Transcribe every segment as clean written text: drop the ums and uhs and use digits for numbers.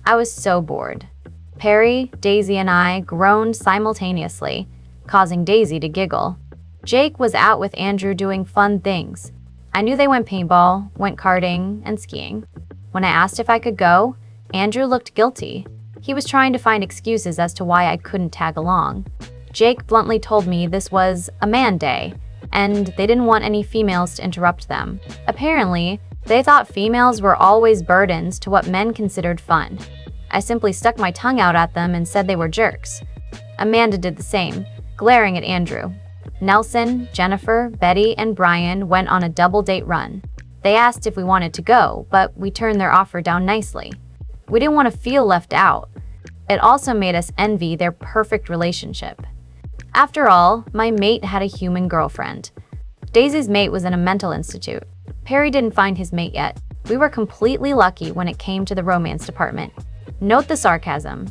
I was so bored. Perry, Daisy, and I groaned simultaneously, causing Daisy to giggle. Jake was out with Andrew doing fun things. I knew they went paintball, went karting, and skiing. When I asked if I could go, Andrew looked guilty. He was trying to find excuses as to why I couldn't tag along. Jake bluntly told me this was a man day, and they didn't want any females to interrupt them. Apparently, they thought females were always burdens to what men considered fun. I simply stuck my tongue out at them and said they were jerks. Amanda did the same, glaring at Andrew. Nelson, Jennifer, Betty, and Brian went on a double-date run. They asked if we wanted to go, but we turned their offer down nicely. We didn't want to feel left out. It also made us envy their perfect relationship. After all, my mate had a human girlfriend. Daisy's mate was in a mental institute. Perry didn't find his mate yet. We were completely lucky when it came to the romance department. Note the sarcasm.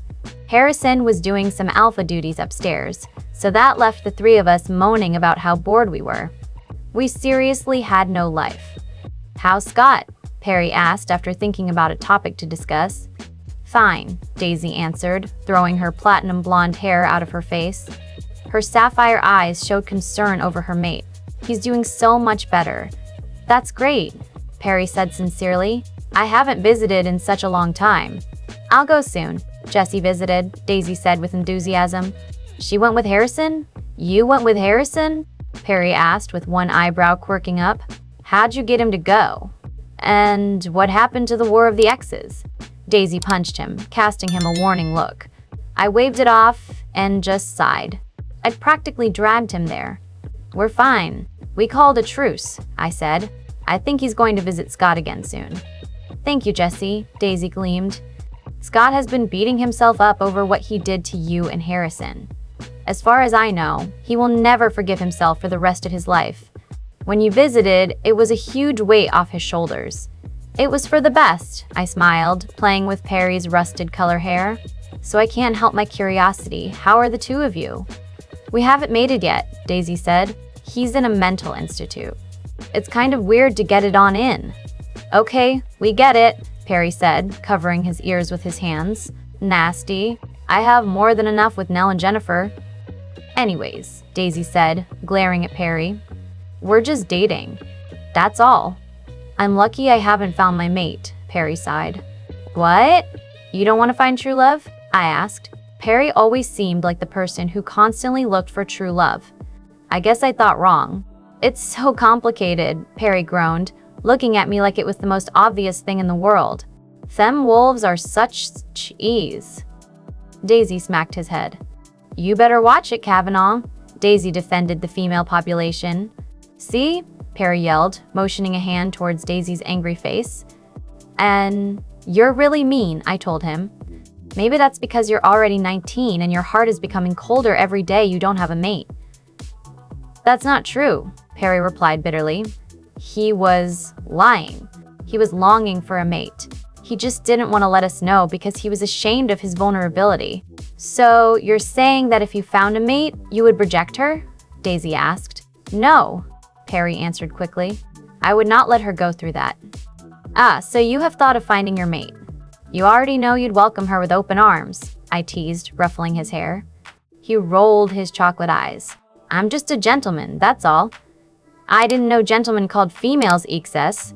Harrison was doing some alpha duties upstairs, so that left the three of us moaning about how bored we were. We seriously had no life. "How's Scott?" Perry asked after thinking about a topic to discuss. "Fine," Daisy answered, throwing her platinum blonde hair out of her face. Her sapphire eyes showed concern over her mate. "He's doing so much better." "That's great," Perry said sincerely. "I haven't visited in such a long time." "I'll go soon." Jessie visited, Daisy said with enthusiasm. "She went with Harrison?" "You went with Harrison?" Perry asked with one eyebrow quirking up. "How'd you get him to go?" "And what happened to the War of the Exes?" Daisy punched him, casting him a warning look. I waved it off and just sighed. I'd practically dragged him there. "We're fine. We called a truce," I said. "I think he's going to visit Scott again soon." "Thank you, Jessie," Daisy gleamed. "Scott has been beating himself up over what he did to you and Harrison. As far as I know, he will never forgive himself for the rest of his life. When you visited, it was a huge weight off his shoulders." "It was for the best," I smiled, playing with Perry's rusted color hair. "So I can't help my curiosity. How are the two of you?" "We haven't mated yet," Daisy said. "He's in a mental institute. It's kind of weird to get it on in." "Okay, we get it," Perry said, covering his ears with his hands. "Nasty. I have more than enough with Nell and Jennifer." "Anyways," Daisy said, glaring at Perry. "We're just dating. That's all." "I'm lucky I haven't found my mate," Perry sighed. "What? You don't want to find true love?" I asked. Perry always seemed like the person who constantly looked for true love. I guess I thought wrong. "It's so complicated," Perry groaned, looking at me like it was the most obvious thing in the world. "Them wolves are such cheese." Daisy smacked his head. "You better watch it, Kavanaugh." Daisy defended the female population. "See?" Perry yelled, motioning a hand towards Daisy's angry face. "And you're really mean," I told him. "Maybe that's because you're already 19 and your heart is becoming colder every day you don't have a mate." "That's not true," Perry replied bitterly. He was lying. He was longing for a mate. He just didn't want to let us know because he was ashamed of his vulnerability. "So you're saying that if you found a mate, you would reject her?" Daisy asked. "No," Perry answered quickly. "I would not let her go through that." "Ah, so you have thought of finding your mate. You already know you'd welcome her with open arms," I teased, ruffling his hair. He rolled his chocolate eyes. "I'm just a gentleman, that's all." "I didn't know gentlemen called females excess,"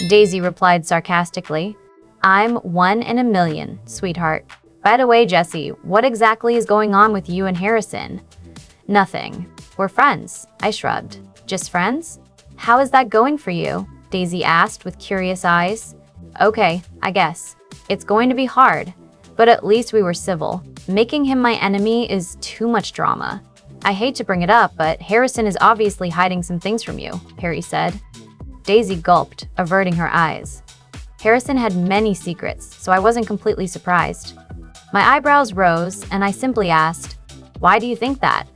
Daisy replied sarcastically. "I'm 1 in a million, sweetheart. By the way, Jessie, what exactly is going on with you and Harrison?" "Nothing. We're friends," I shrugged. "Just friends? How is that going for you?" Daisy asked with curious eyes. "Okay, I guess. It's going to be hard, but at least we were civil. Making him my enemy is too much drama." "I hate to bring it up, but Harrison is obviously hiding some things from you," Perry said. Daisy gulped, averting her eyes. Harrison had many secrets, so I wasn't completely surprised. My eyebrows rose, and I simply asked, "Why do you think that?"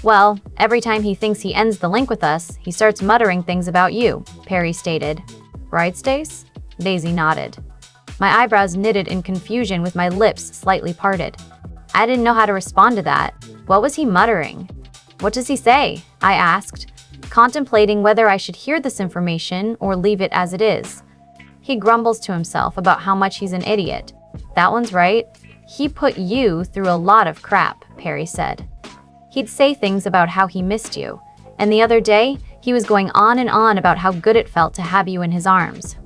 "Well, every time he thinks he ends the link with us, he starts muttering things about you," Perry stated. "Right, Stace?" Daisy nodded. My eyebrows knitted in confusion with my lips slightly parted. I didn't know how to respond to that. What was he muttering? "What does he say?" I asked, contemplating whether I should hear this information or leave it as it is. "He grumbles to himself about how much he's an idiot," That one's right. He put you through a lot of crap, Perry said. He'd say things about how he missed you, and the other day, he was going on and on about how good it felt to have you in his arms.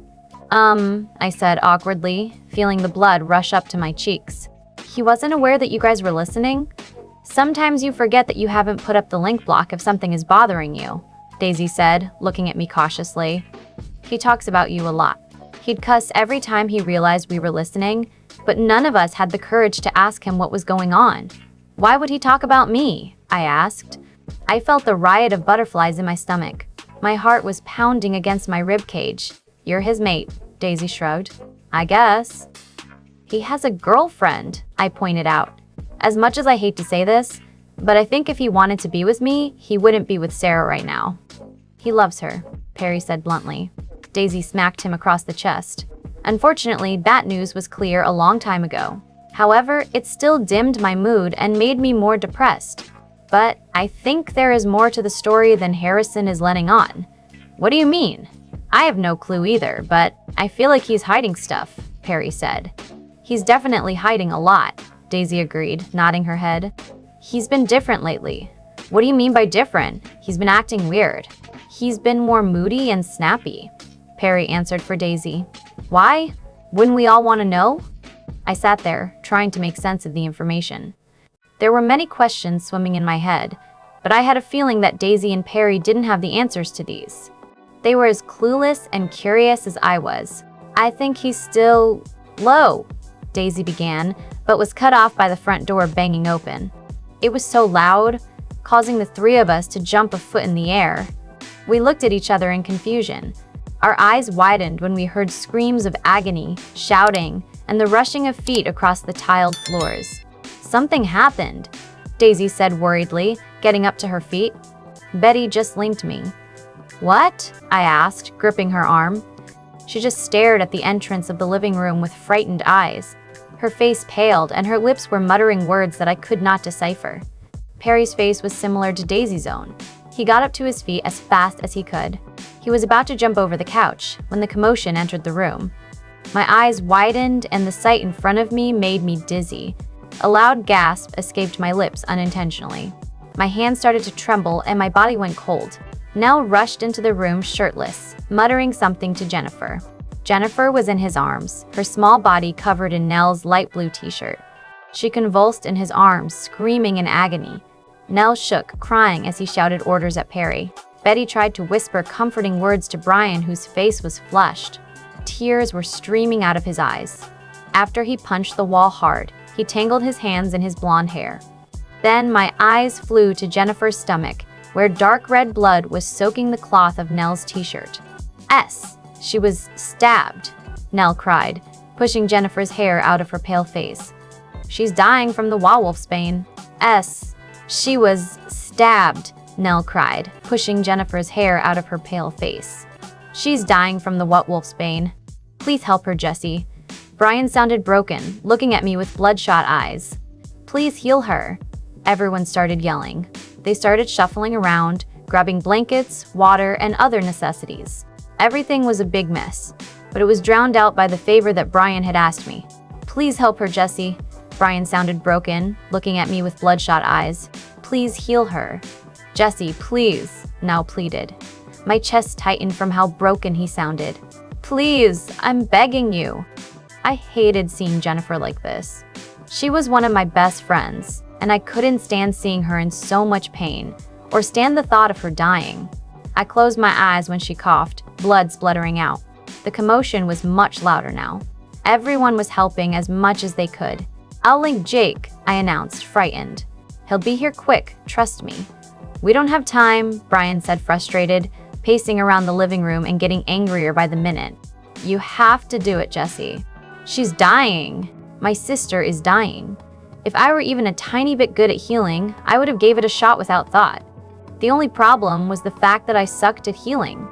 I said awkwardly, feeling the blood rush up to my cheeks. He wasn't aware that you guys were listening? Sometimes you forget that you haven't put up the link block if something is bothering you, Daisy said, looking at me cautiously. He talks about you a lot. He'd cuss every time he realized we were listening, but none of us had the courage to ask him what was going on. Why would he talk about me? I asked. I felt the riot of butterflies in my stomach. My heart was pounding against my rib cage. You're his mate, Daisy shrugged. I guess. He has a girlfriend, I pointed out. As much as I hate to say this, but I think if he wanted to be with me, he wouldn't be with Sarah right now. He loves her, Perry said bluntly. Daisy smacked him across the chest. Unfortunately, that news was clear a long time ago. However, it still dimmed my mood and made me more depressed. But I think there is more to the story than Harrison is letting on. What do you mean? I have no clue either, but I feel like he's hiding stuff, Perry said. He's definitely hiding a lot, Daisy agreed, nodding her head. He's been different lately. What do you mean by different? He's been acting weird. He's been more moody and snappy, Perry answered for Daisy. Why? Wouldn't we all want to know? I sat there, trying to make sense of the information. There were many questions swimming in my head, but I had a feeling that Daisy and Perry didn't have the answers to these. They were as clueless and curious as I was. I think he's still low, Daisy began, but was cut off by the front door banging open. It was so loud, causing the three of us to jump a foot in the air. We looked at each other in confusion. Our eyes widened when we heard screams of agony, shouting, and the rushing of feet across the tiled floors. Something happened, Daisy said worriedly, getting up to her feet. Betty just linked me. What? I asked, gripping her arm. She just stared at the entrance of the living room with frightened eyes. Her face paled, and her lips were muttering words that I could not decipher. Perry's face was similar to Daisy's own. He got up to his feet as fast as he could. He was about to jump over the couch when the commotion entered the room. My eyes widened, and the sight in front of me made me dizzy. A loud gasp escaped my lips unintentionally. My hands started to tremble, and my body went cold. Nell rushed into the room shirtless, muttering something to Jennifer. Jennifer was in his arms, her small body covered in Nell's light blue t-shirt. She convulsed in his arms, screaming in agony. Nell shook, crying as he shouted orders at Perry. Betty tried to whisper comforting words to Brian, whose face was flushed. Tears were streaming out of his eyes. After he punched the wall hard, he tangled his hands in his blonde hair. Then my eyes flew to Jennifer's stomach, where dark red blood was soaking the cloth of Nell's t-shirt. She was stabbed, Nell cried, pushing Jennifer's hair out of her pale face. She's dying from the wolfsbane. She was stabbed, Nell cried, pushing Jennifer's hair out of her pale face. She's dying from the wolfsbane. Please help her, Jessie. Brian sounded broken, looking at me with bloodshot eyes. Please heal her. Everyone started yelling. They started shuffling around, grabbing blankets, water, and other necessities. Everything was a big mess, but it was drowned out by the favor that Brian had asked me. Please help her, Jessie. Brian sounded broken, looking at me with bloodshot eyes. Please heal her. Jessie, please, Nell pleaded. My chest tightened from how broken he sounded. Please, I'm begging you. I hated seeing Jennifer like this. She was one of my best friends, and I couldn't stand seeing her in so much pain, or stand the thought of her dying. I closed my eyes when she coughed, blood spluttering out. The commotion was much louder now. Everyone was helping as much as they could. I'll link Jake, I announced, frightened. He'll be here quick, trust me. We don't have time, Brian said, frustrated, pacing around the living room and getting angrier by the minute. You have to do it, Jessie. She's dying. My sister is dying. If I were even a tiny bit good at healing, I would have gave it a shot without thought. The only problem was the fact that I sucked at healing.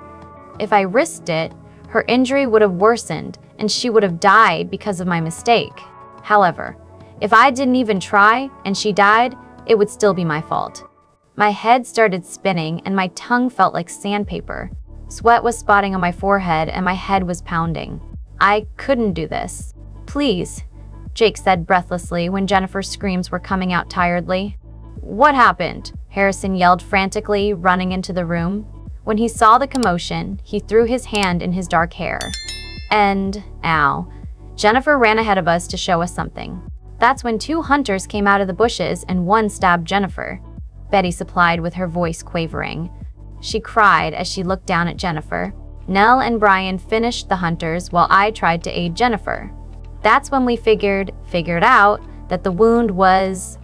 If I risked it, her injury would have worsened and she would have died because of my mistake. However, if I didn't even try and she died, it would still be my fault. My head started spinning and my tongue felt like sandpaper. Sweat was spotting on my forehead and my head was pounding. I couldn't do this. Please, Jake said breathlessly when Jennifer's screams were coming out tiredly. What happened? Harrison yelled frantically, running into the room. When he saw the commotion, he threw his hand in his dark hair. And, ow, Jennifer ran ahead of us to show us something. That's when 2 hunters came out of the bushes and one stabbed Jennifer, Betty supplied with her voice quavering. She cried as she looked down at Jennifer. Nell and Brian finished the hunters while I tried to aid Jennifer. That's when we figured out that the wound was,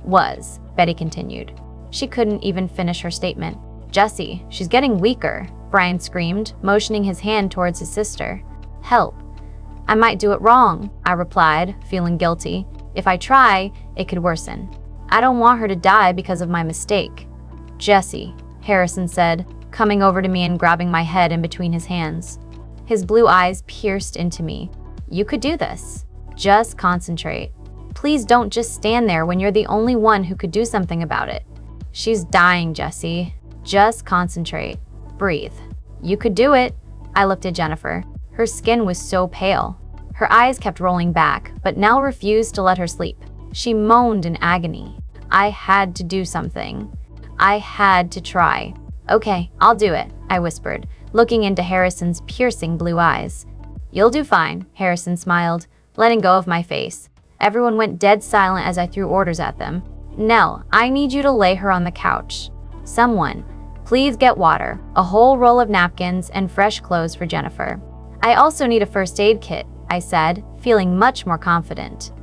Betty continued. She couldn't even finish her statement. Jessie, she's getting weaker, Brian screamed, motioning his hand towards his sister. Help. I might do it wrong, I replied, feeling guilty. If I try, it could worsen. I don't want her to die because of my mistake. Jessie, Harrison said, coming over to me and grabbing my head in between his hands. His blue eyes pierced into me. You could do this. Just concentrate. Please don't just stand there when you're the only one who could do something about it. She's dying, Jessie. Just concentrate. Breathe. You could do it. I looked at Jennifer. Her skin was so pale. Her eyes kept rolling back, but Nell refused to let her sleep. She moaned in agony. I had to do something. I had to try. Okay, I'll do it, I whispered, looking into Harrison's piercing blue eyes. You'll do fine, Harrison smiled, letting go of my face. Everyone went dead silent as I threw orders at them. Nell, I need you to lay her on the couch. Someone, please get water, a whole roll of napkins, and fresh clothes for Jennifer. I also need a first aid kit, I said, feeling much more confident.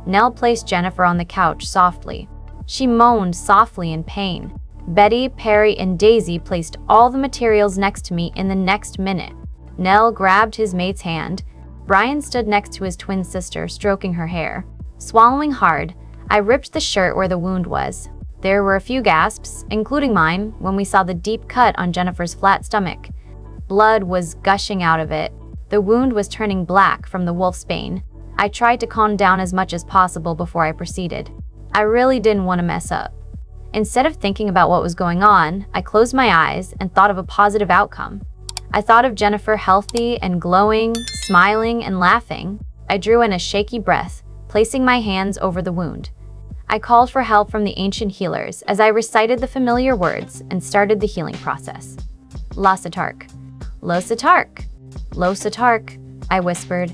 Nell placed Jennifer on the couch softly. She moaned softly in pain. Betty, Perry, and Daisy placed all the materials next to me in the next minute. Nell grabbed his mate's hand. Brian stood next to his twin sister, stroking her hair. Swallowing hard, I ripped the shirt where the wound was. There were a few gasps, including mine, when we saw the deep cut on Jennifer's flat stomach. Blood was gushing out of it. The wound was turning black from the wolfsbane. I tried to calm down as much as possible before I proceeded. I really didn't want to mess up. Instead of thinking about what was going on, I closed my eyes and thought of a positive outcome. I thought of Jennifer healthy and glowing, smiling and laughing. I drew in a shaky breath, placing my hands over the wound. I called for help from the ancient healers as I recited the familiar words and started the healing process. Lancetown. Lancetown. Lancetown, I whispered.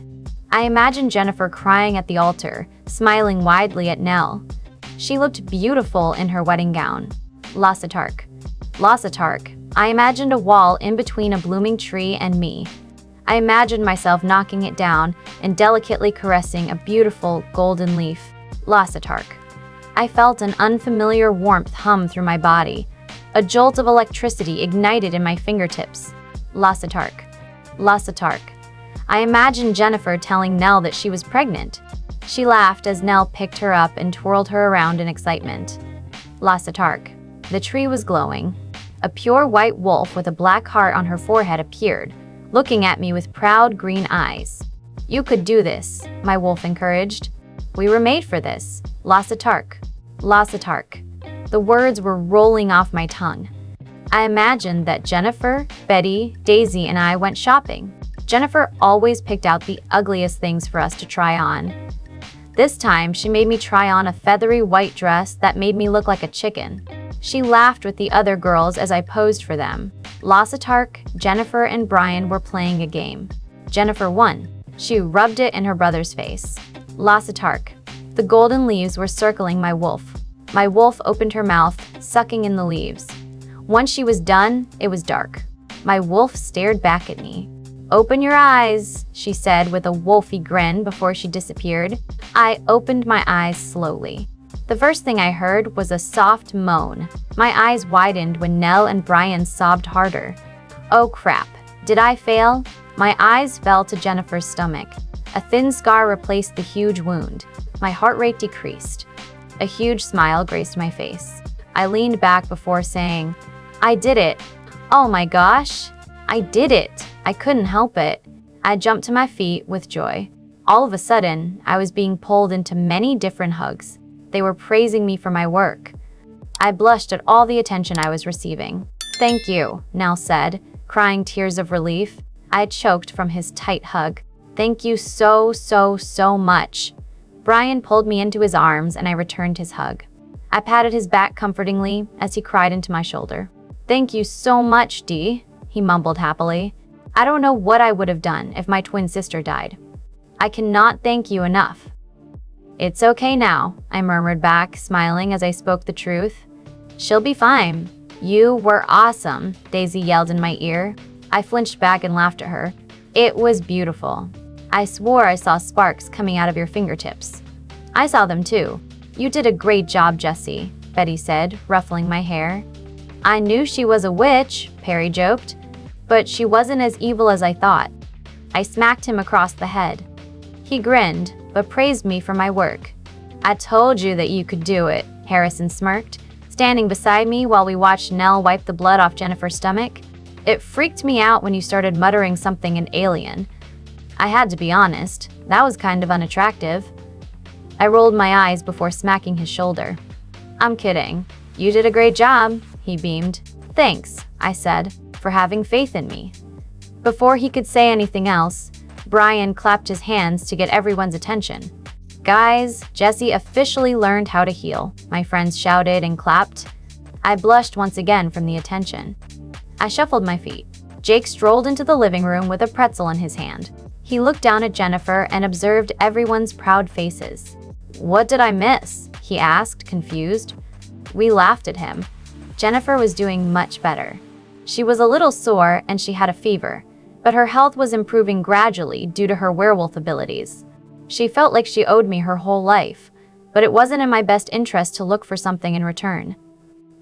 I imagined Jennifer crying at the altar, smiling widely at Nell. She looked beautiful in her wedding gown. Lancetown. Lancetown. I imagined a wall in between a blooming tree and me. I imagined myself knocking it down and delicately caressing a beautiful golden leaf. Lancetown. I felt an unfamiliar warmth hum through my body. A jolt of electricity ignited in my fingertips. Lancetown. Lancetown. I imagined Jennifer telling Nell that she was pregnant. She laughed as Nell picked her up and twirled her around in excitement. Lancetown. The tree was glowing. A pure white wolf with a black heart on her forehead appeared, looking at me with proud green eyes. You could do this, my wolf encouraged. We were made for this. Lancetown. Lancetown. The words were rolling off my tongue. I imagined that Jennifer, Betty, Daisy, and I went shopping. Jennifer always picked out the ugliest things for us to try on. This time, she made me try on a feathery white dress that made me look like a chicken. She laughed with the other girls as I posed for them. Lancetown, Jennifer, and Brian were playing a game. Jennifer won. She rubbed it in her brother's face. Lancetown. The golden leaves were circling my wolf. My wolf opened her mouth, sucking in the leaves. Once she was done, it was dark. My wolf stared back at me. Open your eyes, she said with a wolfy grin before she disappeared. I opened my eyes slowly. The first thing I heard was a soft moan. My eyes widened when Nell and Brian sobbed harder. Oh crap, did I fail? My eyes fell to Jennifer's stomach. A thin scar replaced the huge wound. My heart rate decreased. A huge smile graced my face. I leaned back before saying, I did it. Oh my gosh, I did it. I couldn't help it. I jumped to my feet with joy. All of a sudden, I was being pulled into many different hugs. They were praising me for my work. I blushed at all the attention I was receiving. Thank you, Nell said, crying tears of relief. I choked from his tight hug. Thank you so much. Brian pulled me into his arms and I returned his hug. I patted his back comfortingly as he cried into my shoulder. "Thank you so much, Dee," he mumbled happily. "I don't know what I would have done if my twin sister died. I cannot thank you enough." "It's okay now," I murmured back, smiling as I spoke the truth. "She'll be fine." "You were awesome," Daisy yelled in my ear. I flinched back and laughed at her. "It was beautiful. I swore I saw sparks coming out of your fingertips." "I saw them too. You did a great job, Jessie," Betty said, ruffling my hair. "I knew she was a witch," Perry joked, "but she wasn't as evil as I thought." I smacked him across the head. He grinned, but praised me for my work. "I told you that you could do it," Harrison smirked, standing beside me while we watched Nell wipe the blood off Jennifer's stomach. "It freaked me out when you started muttering something in alien. I had to be honest, that was kind of unattractive." I rolled my eyes before smacking his shoulder. "I'm kidding. You did a great job," he beamed. "Thanks," I said, "for having faith in me." Before he could say anything else, Brian clapped his hands to get everyone's attention. "Guys, Jessie officially learned how to heal," my friends shouted and clapped. I blushed once again from the attention. I shuffled my feet. Jake strolled into the living room with a pretzel in his hand. He looked down at Jennifer and observed everyone's proud faces. "What did I miss?" he asked, confused. We laughed at him. Jennifer was doing much better. She was a little sore and she had a fever, but her health was improving gradually due to her werewolf abilities. She felt like she owed me her whole life, but it wasn't in my best interest to look for something in return.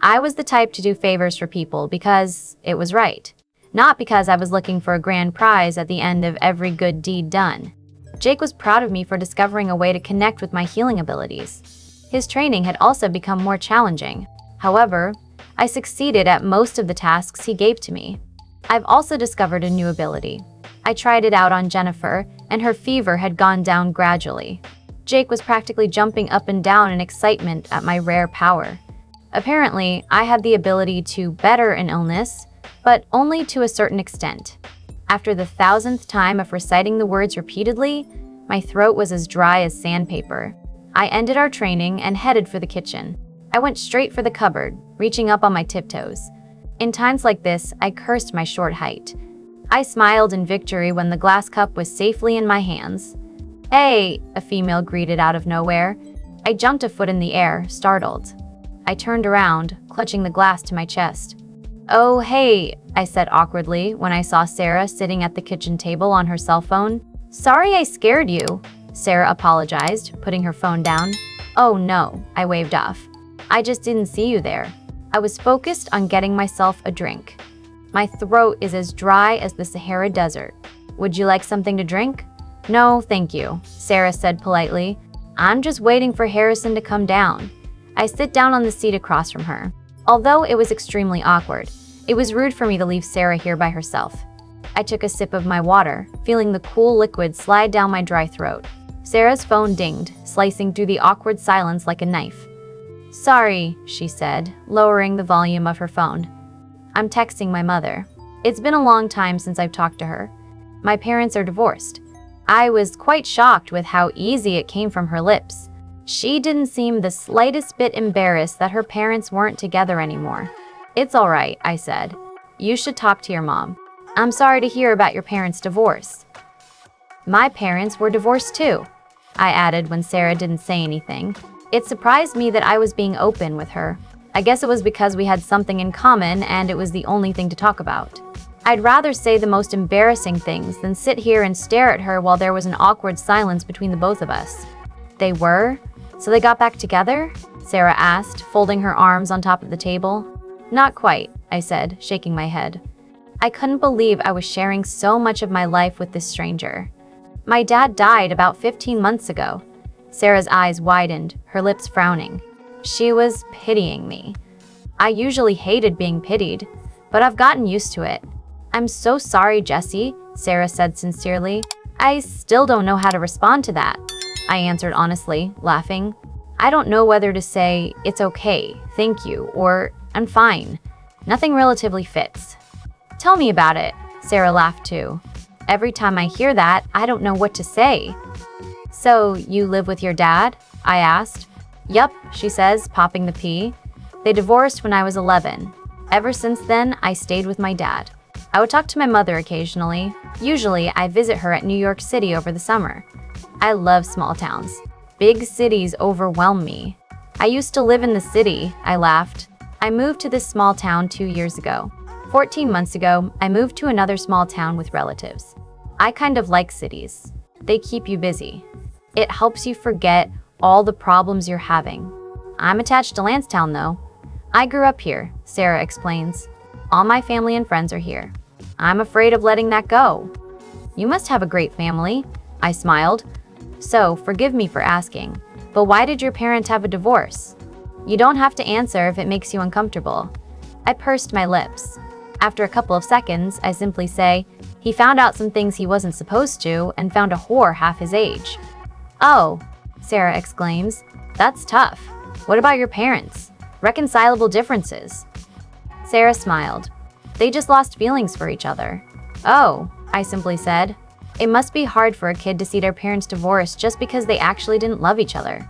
I was the type to do favors for people because it was right, not because I was looking for a grand prize at the end of every good deed done. Jake was proud of me for discovering a way to connect with my healing abilities. His training had also become more challenging. However, I succeeded at most of the tasks he gave to me. I've also discovered a new ability. I tried it out on Jennifer, and her fever had gone down gradually. Jake was practically jumping up and down in excitement at my rare power. Apparently, I had the ability to better an illness, but only to a certain extent. After the 1,000th time of reciting the words repeatedly, my throat was as dry as sandpaper. I ended our training and headed for the kitchen. I went straight for the cupboard, reaching up on my tiptoes. In times like this, I cursed my short height. I smiled in victory when the glass cup was safely in my hands. "Hey," a female greeted out of nowhere. I jumped a foot in the air, startled. I turned around, clutching the glass to my chest. "Oh, hey," I said awkwardly when I saw Sarah sitting at the kitchen table on her cell phone. "Sorry I scared you," Sarah apologized, putting her phone down. "Oh no," I waved off. "I just didn't see you there. I was focused on getting myself a drink. My throat is as dry as the Sahara Desert. Would you like something to drink?" "No, thank you," Sarah said politely. "I'm just waiting for Harrison to come down." I sit down on the seat across from her. Although it was extremely awkward, it was rude for me to leave Sarah here by herself. I took a sip of my water, feeling the cool liquid slide down my dry throat. Sarah's phone dinged, slicing through the awkward silence like a knife. "Sorry," she said, lowering the volume of her phone. "I'm texting my mother. It's been a long time since I've talked to her. My parents are divorced." I was quite shocked with how easy it came from her lips. She didn't seem the slightest bit embarrassed that her parents weren't together anymore. "It's all right," I said. "You should talk to your mom. I'm sorry to hear about your parents' divorce." "My parents were divorced too," I added when Sarah didn't say anything. It surprised me that I was being open with her. I guess it was because we had something in common and it was the only thing to talk about. I'd rather say the most embarrassing things than sit here and stare at her while there was an awkward silence between the both of us. "They were? So they got back together?" Sarah asked, folding her arms on top of the table. "Not quite," I said, shaking my head. I couldn't believe I was sharing so much of my life with this stranger. "My dad died about 15 months ago." Sarah's eyes widened, her lips frowning. She was pitying me. I usually hated being pitied, but I've gotten used to it. "I'm so sorry, Jessie," Sarah said sincerely. "I still don't know how to respond to that," I answered honestly, laughing. I don't know whether to say, "It's okay, thank you," or "I'm fine." Nothing relatively fits. "Tell me about it," Sarah laughed too. "Every time I hear that, I don't know what to say." So, you live with your dad? I asked. Yup, she says, popping the pea. They divorced when I was 11. Ever since then, I stayed with my dad. I would talk to my mother occasionally. Usually, I visit her at New York City over the summer. I love small towns. Big cities overwhelm me. I used to live in the city, I laughed. I moved to this small town 2 years ago. 14 months ago, I moved to another small town with relatives. I kind of like cities. They keep you busy. It helps you forget all the problems you're having. I'm attached to Lancetown, though. I grew up here, Sarah explains. All my family and friends are here. I'm afraid of letting that go. You must have a great family, I smiled. So, forgive me for asking, but why did your parents have a divorce? You don't have to answer if it makes you uncomfortable. I pursed my lips. After a couple of seconds, I simply say, he found out some things he wasn't supposed to and found a whore half his age. Oh, Sarah exclaims. That's tough. What about your parents? Reconcilable differences. Sarah smiled. They just lost feelings for each other. Oh, I simply said. It must be hard for a kid to see their parents divorce just because they actually didn't love each other.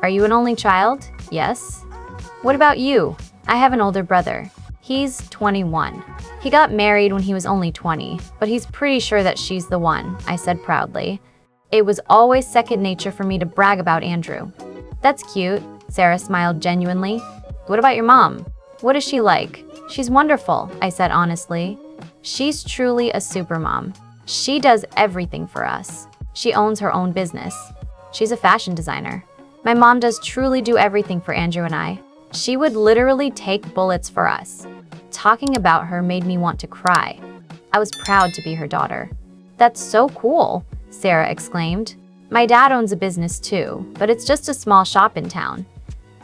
Are you an only child? Yes. What about you? I have an older brother. He's 21. He got married when he was only 20, but he's pretty sure that she's the one, I said proudly. It was always second nature for me to brag about Andrew. That's cute, Sarah smiled genuinely. What about your mom? What is she like? She's wonderful, I said honestly. She's truly a supermom. She does everything for us. She owns her own business. She's a fashion designer. My mom does truly do everything for Andrew and I. She would literally take bullets for us. Talking about her made me want to cry. I was proud to be her daughter. That's so cool, Sarah exclaimed. My dad owns a business too, but it's just a small shop in town.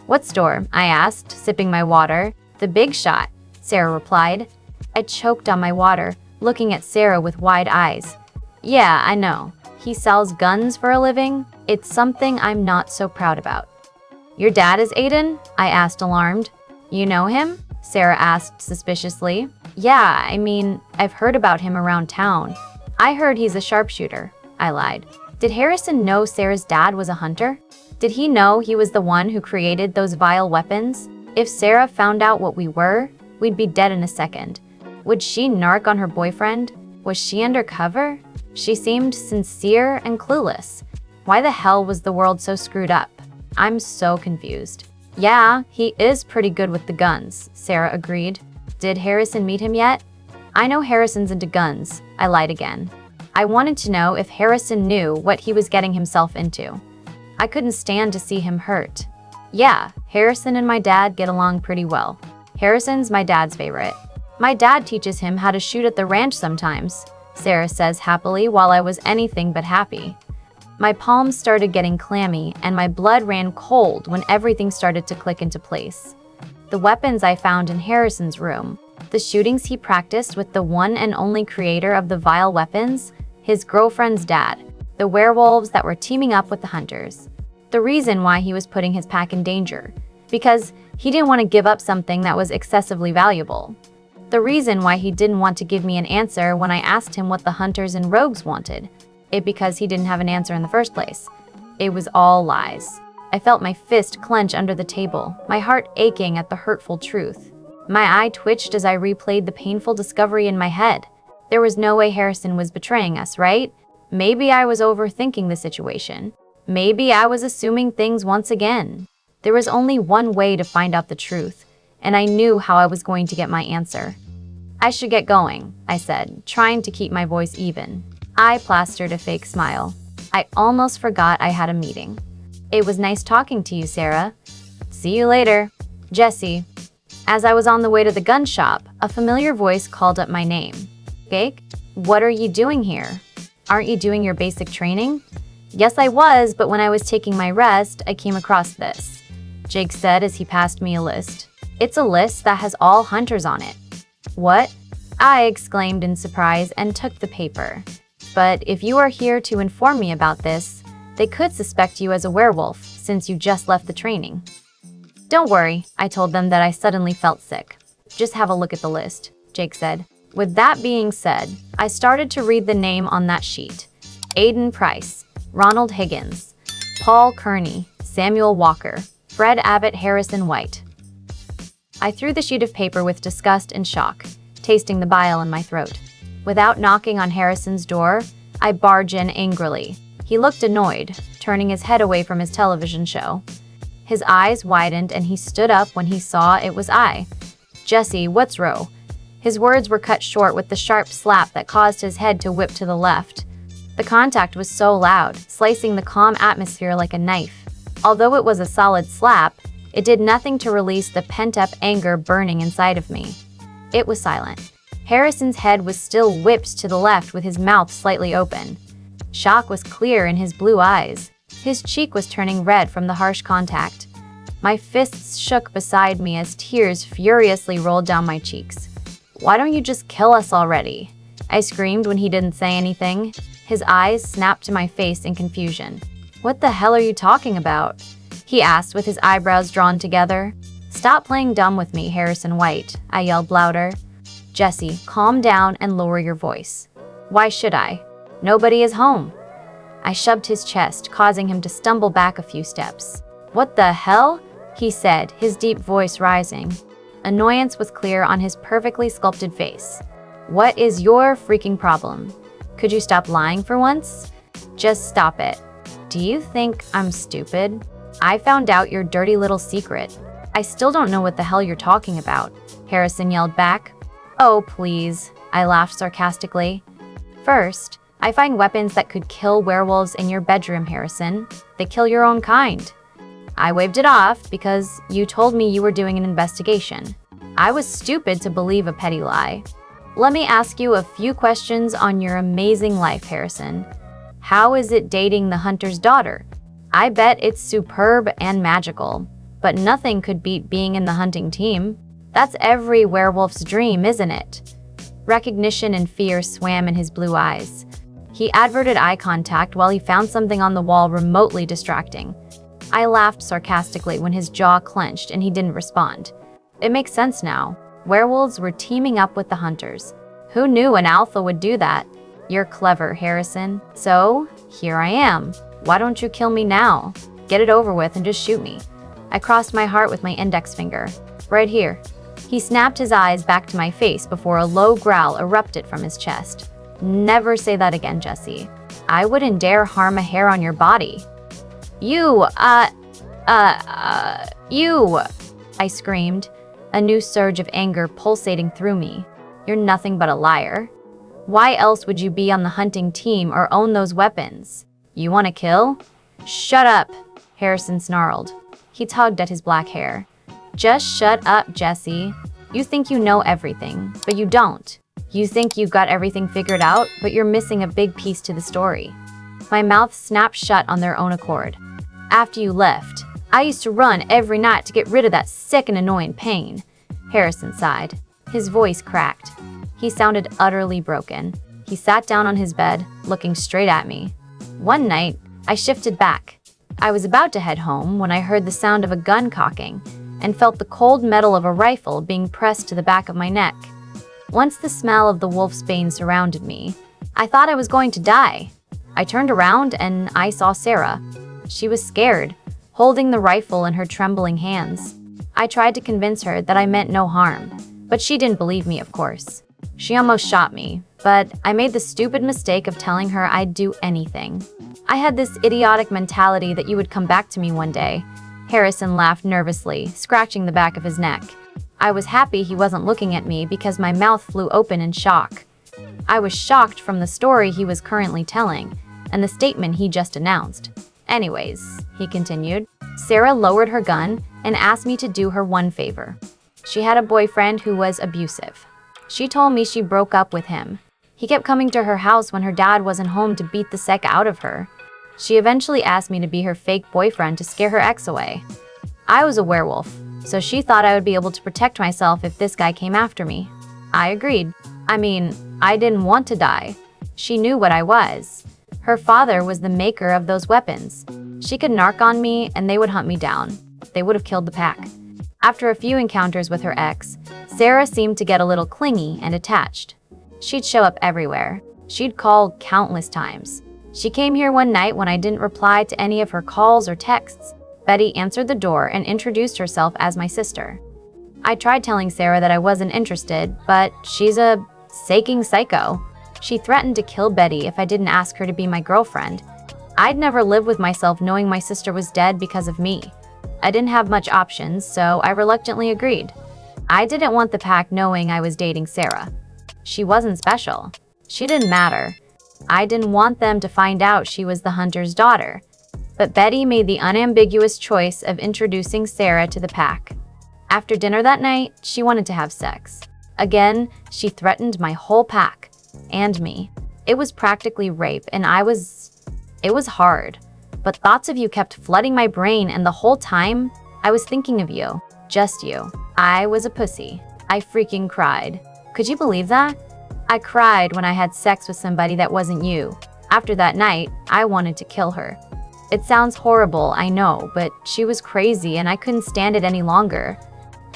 What store? I asked, sipping my water. The Big Shot, Sarah replied. I choked on my water, looking at Sarah with wide eyes. Yeah, I know. He sells guns for a living. It's something I'm not so proud about. Your dad is Aidan? I asked, alarmed. You know him? Sarah asked suspiciously. Yeah, I mean, I've heard about him around town. I heard he's a sharpshooter, I lied. Did Harrison know Sarah's dad was a hunter? Did he know he was the one who created those vile weapons? If Sarah found out what we were, we'd be dead in a second. Would she narc on her boyfriend? Was she undercover? She seemed sincere and clueless. Why the hell was the world so screwed up? I'm so confused. Yeah, he is pretty good with the guns, Sarah agreed. Did Harrison meet him yet? I know Harrison's into guns, I lied again. I wanted to know if Harrison knew what he was getting himself into. I couldn't stand to see him hurt. Yeah, Harrison and my dad get along pretty well. Harrison's my dad's favorite. My dad teaches him how to shoot at the ranch sometimes, Sarah says happily while I was anything but happy. My palms started getting clammy and my blood ran cold when everything started to click into place. The weapons I found in Harrison's room, the shootings he practiced with the one and only creator of the vile weapons, his girlfriend's dad, the werewolves that were teaming up with the hunters. The reason why he was putting his pack in danger, because he didn't want to give up something that was excessively valuable. The reason why he didn't want to give me an answer when I asked him what the hunters and rogues wanted, it because he didn't have an answer in the first place. It was all lies. I felt my fist clench under the table, my heart aching at the hurtful truth. My eye twitched as I replayed the painful discovery in my head. There was no way Harrison was betraying us, right? Maybe I was overthinking the situation. Maybe I was assuming things once again. There was only one way to find out the truth, and I knew how I was going to get my answer. I should get going, I said, trying to keep my voice even. I plastered a fake smile. I almost forgot I had a meeting. It was nice talking to you, Sarah. See you later. Jessie. As I was on the way to the gun shop, a familiar voice called up my name. Jake? What are you doing here? Aren't you doing your basic training? Yes, I was, but when I was taking my rest, I came across this. Jake said as he passed me a list. It's a list that has all hunters on it. What? I exclaimed in surprise and took the paper. But if you are here to inform me about this, they could suspect you as a werewolf since you just left the training. Don't worry, I told them that I suddenly felt sick. Just have a look at the list, Jake said. With that being said, I started to read the name on that sheet. Aidan Price, Ronald Higgins, Paul Kearney, Samuel Walker, Fred Abbott, Harrison White. I threw the sheet of paper with disgust and shock, tasting the bile in my throat. Without knocking on Harrison's door, I barged in angrily. He looked annoyed, turning his head away from his television show. His eyes widened and he stood up when he saw it was I. "Jesse, what's wrong?" His words were cut short with the sharp slap that caused his head to whip to the left. The contact was so loud, slicing the calm atmosphere like a knife. Although it was a solid slap, it did nothing to release the pent-up anger burning inside of me. It was silent. Harrison's head was still whipped to the left with his mouth slightly open. Shock was clear in his blue eyes. His cheek was turning red from the harsh contact. My fists shook beside me as tears furiously rolled down my cheeks. "Why don't you just kill us already?" I screamed when he didn't say anything. His eyes snapped to my face in confusion. "What the hell are you talking about?" he asked with his eyebrows drawn together. "Stop playing dumb with me, Harrison White," I yelled louder. "Jesse, calm down and lower your voice." "Why should I? Nobody is home." I shoved his chest, causing him to stumble back a few steps. "What the hell?" he said, his deep voice rising. Annoyance was clear on his perfectly sculpted face. "What is your freaking problem? Could you stop lying for once? Just stop it. Do you think I'm stupid? I found out your dirty little secret." "I still don't know what the hell you're talking about," Harrison yelled back. "Oh, please," I laughed sarcastically. "First, I find weapons that could kill werewolves in your bedroom, Harrison. They kill your own kind." I waved it off because you told me you were doing an investigation. I was stupid to believe a petty lie. "Let me ask you a few questions on your amazing life, Harrison. How is it dating the hunter's daughter? I bet it's superb and magical, but nothing could beat being in the hunting team. That's every werewolf's dream, isn't it?" Recognition and fear swam in his blue eyes. He averted eye contact while he found something on the wall remotely distracting. I laughed sarcastically when his jaw clenched and he didn't respond. It makes sense now. Werewolves were teaming up with the hunters. Who knew an alpha would do that? "You're clever, Harrison. So, here I am. Why don't you kill me now? Get it over with and just shoot me." I crossed my heart with my index finger. "Right here." He snapped his eyes back to my face before a low growl erupted from his chest. "Never say that again, Jesse. I wouldn't dare harm a hair on your body." You, I screamed, a new surge of anger pulsating through me. "You're nothing but a liar. Why else would you be on the hunting team or own those weapons? You want to kill?" "Shut up," Harrison snarled. He tugged at his black hair. "Just shut up, Jesse. You think you know everything, but you don't. You think you got everything figured out, but you're missing a big piece to the story." My mouth snapped shut on their own accord. "After you left, I used to run every night to get rid of that sick and annoying pain." Harrison sighed. His voice cracked. He sounded utterly broken. He sat down on his bed, looking straight at me. One night, I shifted back. I was about to head home when I heard the sound of a gun cocking and felt the cold metal of a rifle being pressed to the back of my neck. Once the smell of the wolf's bane surrounded me, I thought I was going to die. I turned around and I saw Sarah. She was scared, holding the rifle in her trembling hands. I tried to convince her that I meant no harm, but she didn't believe me, of course. She almost shot me, but I made the stupid mistake of telling her I'd do anything. I had this idiotic mentality that you would come back to me one day. Harrison laughed nervously, scratching the back of his neck. I was happy he wasn't looking at me because my mouth flew open in shock. I was shocked from the story he was currently telling and the statement he just announced. "Anyways," he continued, "Sarah lowered her gun and asked me to do her one favor. She had a boyfriend who was abusive. She told me she broke up with him. He kept coming to her house when her dad wasn't home to beat the heck out of her. She eventually asked me to be her fake boyfriend to scare her ex away. I was a werewolf, so she thought I would be able to protect myself if this guy came after me. I agreed. I mean, I didn't want to die. She knew what I was. Her father was the maker of those weapons. She could narc on me and they would hunt me down. They would have killed the pack." After a few encounters with her ex, Sarah seemed to get a little clingy and attached. She'd show up everywhere. She'd call countless times. She came here one night when I didn't reply to any of her calls or texts. Betty answered the door and introduced herself as my sister. I tried telling Sarah that I wasn't interested, but she's a saking psycho. She threatened to kill Betty if I didn't ask her to be my girlfriend. I'd never live with myself knowing my sister was dead because of me. I didn't have much options, so I reluctantly agreed. I didn't want the pack knowing I was dating Sarah. She wasn't special. She didn't matter. I didn't want them to find out she was the hunter's daughter. But Betty made the unambiguous choice of introducing Sarah to the pack. After dinner that night, she wanted to have sex. Again, she threatened my whole pack. And me. It was practically rape, and it was hard. But thoughts of you kept flooding my brain, and the whole time, I was thinking of you. Just you. I was a pussy. I freaking cried. Could you believe that? I cried when I had sex with somebody that wasn't you. After that night, I wanted to kill her. It sounds horrible, I know, but she was crazy and I couldn't stand it any longer.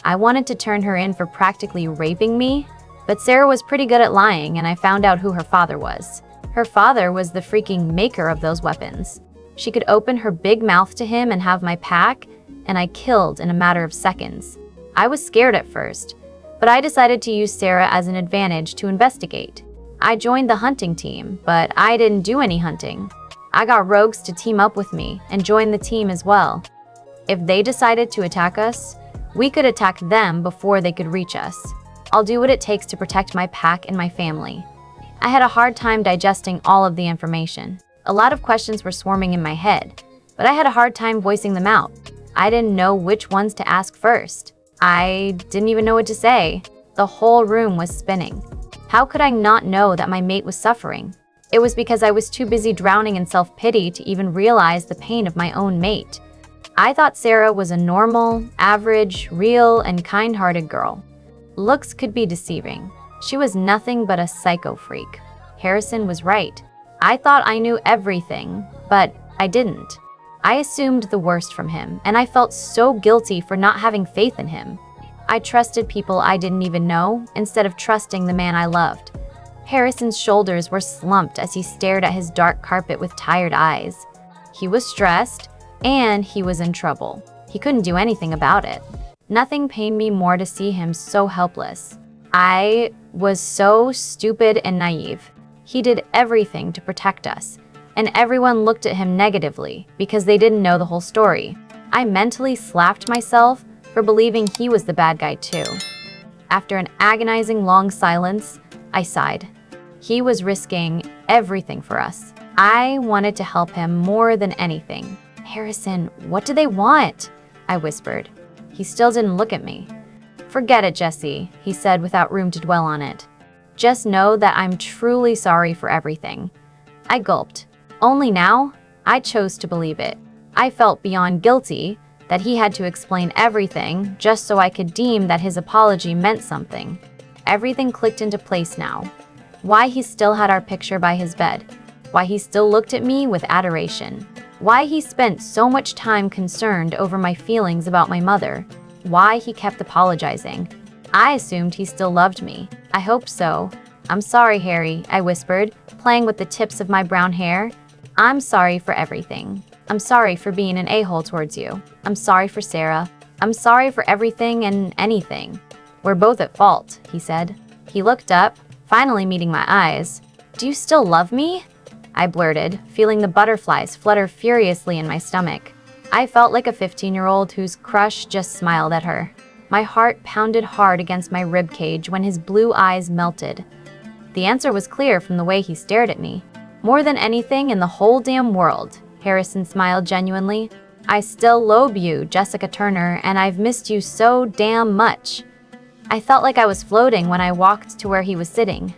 I wanted to turn her in for practically raping me, but Sarah was pretty good at lying and I found out who her father was. Her father was the freaking maker of those weapons. She could open her big mouth to him and have my pack, and I killed in a matter of seconds. I was scared at first, but I decided to use Sarah as an advantage to investigate. I joined the hunting team, but I didn't do any hunting. I got rogues to team up with me and join the team as well. If they decided to attack us, we could attack them before they could reach us. I'll do what it takes to protect my pack and my family. I had a hard time digesting all of the information. A lot of questions were swarming in my head, but I had a hard time voicing them out. I didn't know which ones to ask first. I didn't even know what to say. The whole room was spinning. How could I not know that my mate was suffering? It was because I was too busy drowning in self-pity to even realize the pain of my own mate. I thought Sarah was a normal, average, real, and kind-hearted girl. Looks could be deceiving. She was nothing but a psycho freak. Harrison was right. I thought I knew everything, but I didn't. I assumed the worst from him, and I felt so guilty for not having faith in him. I trusted people I didn't even know instead of trusting the man I loved. Harrison's shoulders were slumped as he stared at his dark carpet with tired eyes. He was stressed, and he was in trouble. He couldn't do anything about it. Nothing pained me more to see him so helpless. I was so stupid and naive. He did everything to protect us, and everyone looked at him negatively because they didn't know the whole story. I mentally slapped myself for believing he was the bad guy too. After an agonizing long silence, I sighed. He was risking everything for us. I wanted to help him more than anything. "Harrison, what do they want?" I whispered. He still didn't look at me. "Forget it, Jessie," he said without room to dwell on it. "Just know that I'm truly sorry for everything." I gulped. Only now, I chose to believe it. I felt beyond guilty that he had to explain everything just so I could deem that his apology meant something. Everything clicked into place now. Why he still had our picture by his bed. Why he still looked at me with adoration. Why he spent so much time concerned over my feelings about my mother. Why he kept apologizing. I assumed he still loved me. I hoped so. "I'm sorry, Harry," I whispered, playing with the tips of my brown hair. "I'm sorry for everything. I'm sorry for being an a-hole towards you. I'm sorry for Sarah. I'm sorry for everything and anything. We're both at fault," he said. He looked up, finally meeting my eyes. "Do you still love me?" I blurted, feeling the butterflies flutter furiously in my stomach. I felt like a 15-year-old whose crush just smiled at her. My heart pounded hard against my ribcage when his blue eyes melted. The answer was clear from the way he stared at me. "More than anything in the whole damn world," Harrison smiled genuinely. "I still lobe you, Jessica Turner, and I've missed you so damn much." I felt like I was floating when I walked to where he was sitting.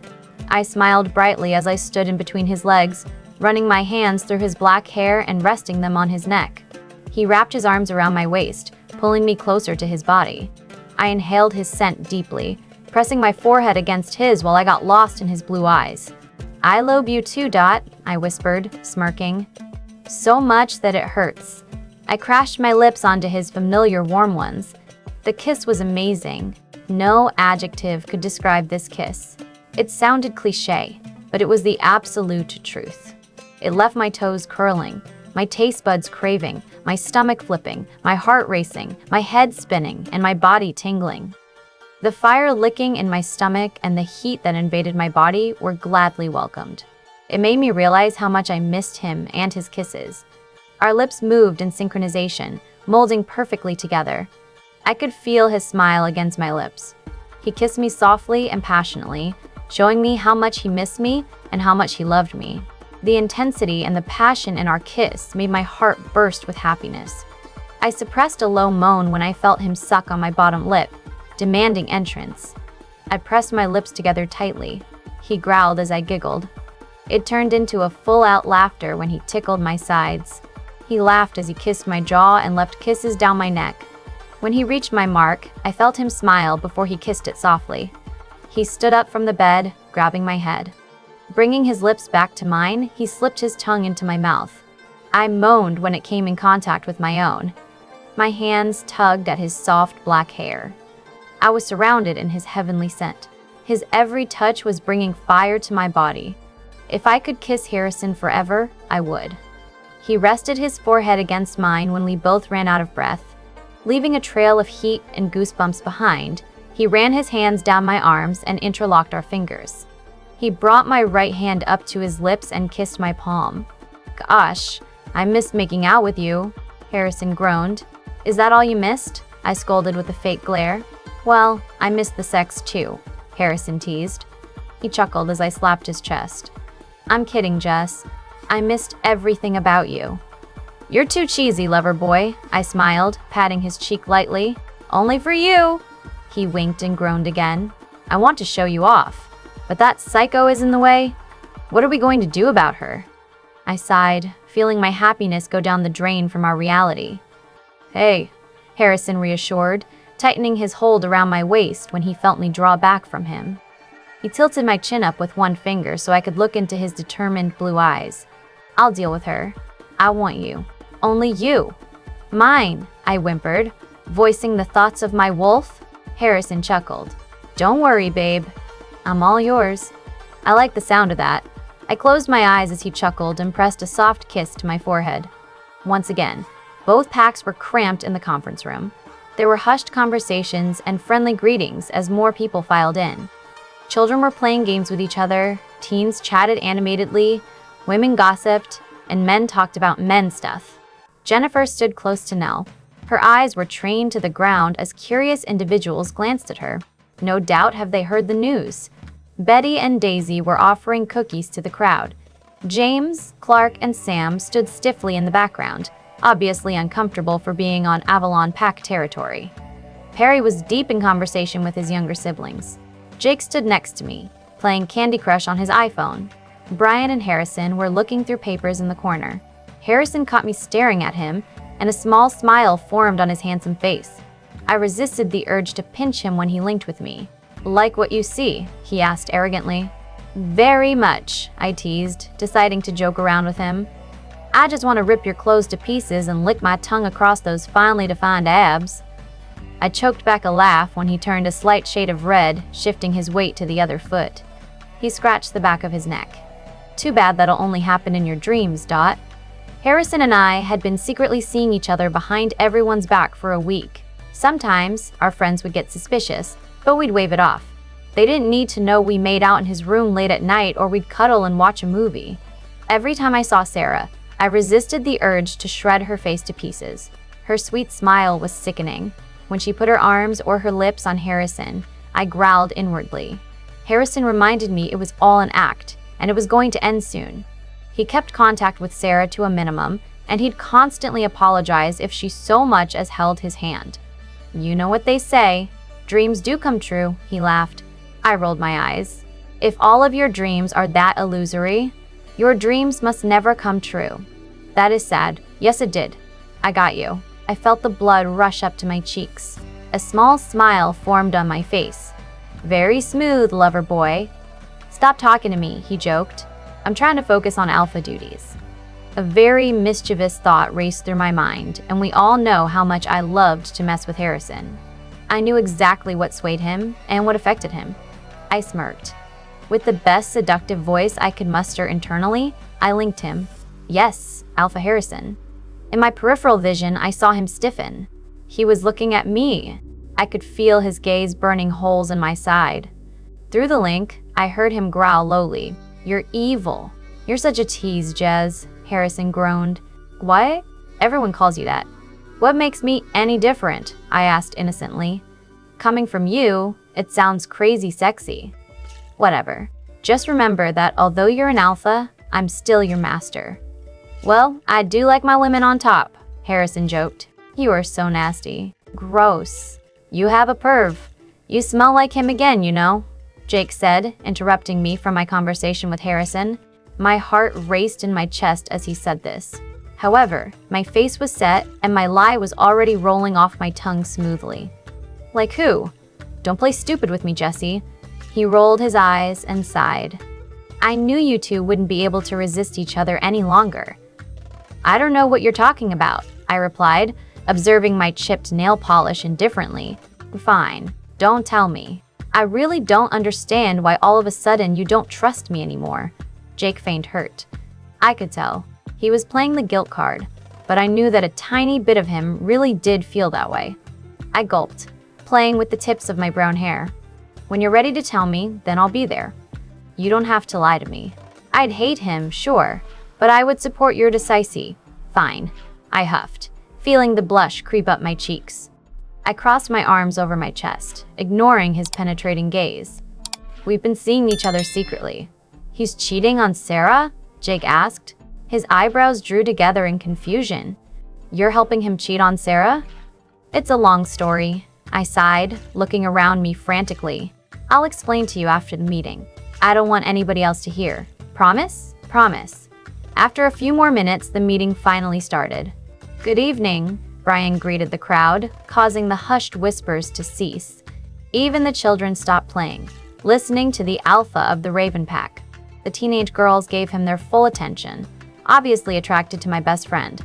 I smiled brightly as I stood in between his legs, running my hands through his black hair and resting them on his neck. He wrapped his arms around my waist, pulling me closer to his body. I inhaled his scent deeply, pressing my forehead against his while I got lost in his blue eyes. "I lobe you too, Dot," I whispered, smirking. "So much that it hurts." I crashed my lips onto his familiar warm ones. The kiss was amazing. No adjective could describe this kiss. It sounded cliché, but it was the absolute truth. It left my toes curling, my taste buds craving, my stomach flipping, my heart racing, my head spinning, and my body tingling. The fire licking in my stomach and the heat that invaded my body were gladly welcomed. It made me realize how much I missed him and his kisses. Our lips moved in synchronization, molding perfectly together. I could feel his smile against my lips. He kissed me softly and passionately, showing me how much he missed me and how much he loved me. The intensity and the passion in our kiss made my heart burst with happiness. I suppressed a low moan when I felt him suck on my bottom lip, demanding entrance. I pressed my lips together tightly. He growled as I giggled. It turned into a full-out laughter when he tickled my sides. He laughed as he kissed my jaw and left kisses down my neck. When he reached my mark, I felt him smile before he kissed it softly. He stood up from the bed, grabbing my head. Bringing his lips back to mine, he slipped his tongue into my mouth. I moaned when it came in contact with my own. My hands tugged at his soft black hair. I was surrounded in his heavenly scent. His every touch was bringing fire to my body. If I could kiss Harrison forever, I would. He rested his forehead against mine when we both ran out of breath. Leaving a trail of heat and goosebumps behind, he ran his hands down my arms and interlocked our fingers. He brought my right hand up to his lips and kissed my palm. "Gosh, I missed making out with you," Harrison groaned. "Is that all you missed?" I scolded with a fake glare. "Well, I missed the sex too," Harrison teased. He chuckled as I slapped his chest. "I'm kidding, Jess. I missed everything about you." "You're too cheesy, lover boy," I smiled, patting his cheek lightly. "Only for you." He winked and groaned again. "I want to show you off. But that psycho is in the way. What are we going to do about her?" I sighed, feeling my happiness go down the drain from our reality. "Hey," Harrison reassured, tightening his hold around my waist when he felt me draw back from him. He tilted my chin up with one finger so I could look into his determined blue eyes. "I'll deal with her. I want you. Only you." "Mine," I whimpered, voicing the thoughts of my wolf. Harrison chuckled. "Don't worry, babe. I'm all yours." I liked the sound of that. I closed my eyes as he chuckled and pressed a soft kiss to my forehead. Once again, both packs were cramped in the conference room. There were hushed conversations and friendly greetings as more people filed in. Children were playing games with each other, teens chatted animatedly, women gossiped, and men talked about men stuff. Jennifer stood close to Nell. Her eyes were trained to the ground as curious individuals glanced at her. No doubt have they heard the news. Betty and Daisy were offering cookies to the crowd. James, Clark, and Sam stood stiffly in the background, obviously uncomfortable for being on Avalon Pack territory. Perry was deep in conversation with his younger siblings. Jake stood next to me, playing Candy Crush on his iPhone. Brian and Harrison were looking through papers in the corner. Harrison caught me staring at him, and a small smile formed on his handsome face. I resisted the urge to pinch him when he linked with me. "Like what you see?" he asked arrogantly. "Very much," I teased, deciding to joke around with him. "I just want to rip your clothes to pieces and lick my tongue across those finely defined abs." I choked back a laugh when he turned a slight shade of red, shifting his weight to the other foot. He scratched the back of his neck. "Too bad that'll only happen in your dreams, Dot." Harrison and I had been secretly seeing each other behind everyone's back for a week. Sometimes, our friends would get suspicious, but we'd wave it off. They didn't need to know we made out in his room late at night or we'd cuddle and watch a movie. Every time I saw Sarah, I resisted the urge to shred her face to pieces. Her sweet smile was sickening. When she put her arms or her lips on Harrison, I growled inwardly. Harrison reminded me it was all an act, and it was going to end soon. He kept contact with Sarah to a minimum, and he'd constantly apologize if she so much as held his hand. "You know what they say. Dreams do come true," he laughed. I rolled my eyes. "If all of your dreams are that illusory, your dreams must never come true." "That is sad. Yes, it did. I got you." I felt the blood rush up to my cheeks. A small smile formed on my face. "Very smooth, lover boy." "Stop talking to me," he joked. "I'm trying to focus on alpha duties." A very mischievous thought raced through my mind, and we all know how much I loved to mess with Harrison. I knew exactly what swayed him and what affected him. I smirked. With the best seductive voice I could muster internally, I linked him. Yes, Alpha Harrison. In my peripheral vision, I saw him stiffen. He was looking at me. I could feel his gaze burning holes in my side. Through the link, I heard him growl lowly. You're evil. You're such a tease, Jez, Harrison groaned. What? Everyone calls you that. What makes me any different? I asked innocently. Coming from you, it sounds crazy sexy. Whatever. Just remember that although you're an alpha, I'm still your master. Well, I do like my women on top, Harrison joked. You are so nasty. Gross. You have a perv. You smell like him again, you know, Jake said, interrupting me from my conversation with Harrison. My heart raced in my chest as he said this. However, my face was set and my lie was already rolling off my tongue smoothly. Like who? Don't play stupid with me, Jessie. He rolled his eyes and sighed. I knew you two wouldn't be able to resist each other any longer. I don't know what you're talking about, I replied, observing my chipped nail polish indifferently. Fine, don't tell me. I really don't understand why all of a sudden you don't trust me anymore. Jake feigned hurt. I could tell. He was playing the guilt card, but I knew that a tiny bit of him really did feel that way. I gulped, playing with the tips of my brown hair. When you're ready to tell me, then I'll be there. You don't have to lie to me. I'd hate him, sure, but I would support your decisive. Fine, I huffed, feeling the blush creep up my cheeks. I crossed my arms over my chest, ignoring his penetrating gaze. We've been seeing each other secretly. He's cheating on Sarah? Jake asked. His eyebrows drew together in confusion. You're helping him cheat on Sarah? It's a long story, I sighed, looking around me frantically. I'll explain to you after the meeting. I don't want anybody else to hear. Promise? Promise. After a few more minutes, the meeting finally started. Good evening, Brian greeted the crowd, causing the hushed whispers to cease. Even the children stopped playing, listening to the alpha of the Raven Pack. The teenage girls gave him their full attention, obviously attracted to my best friend.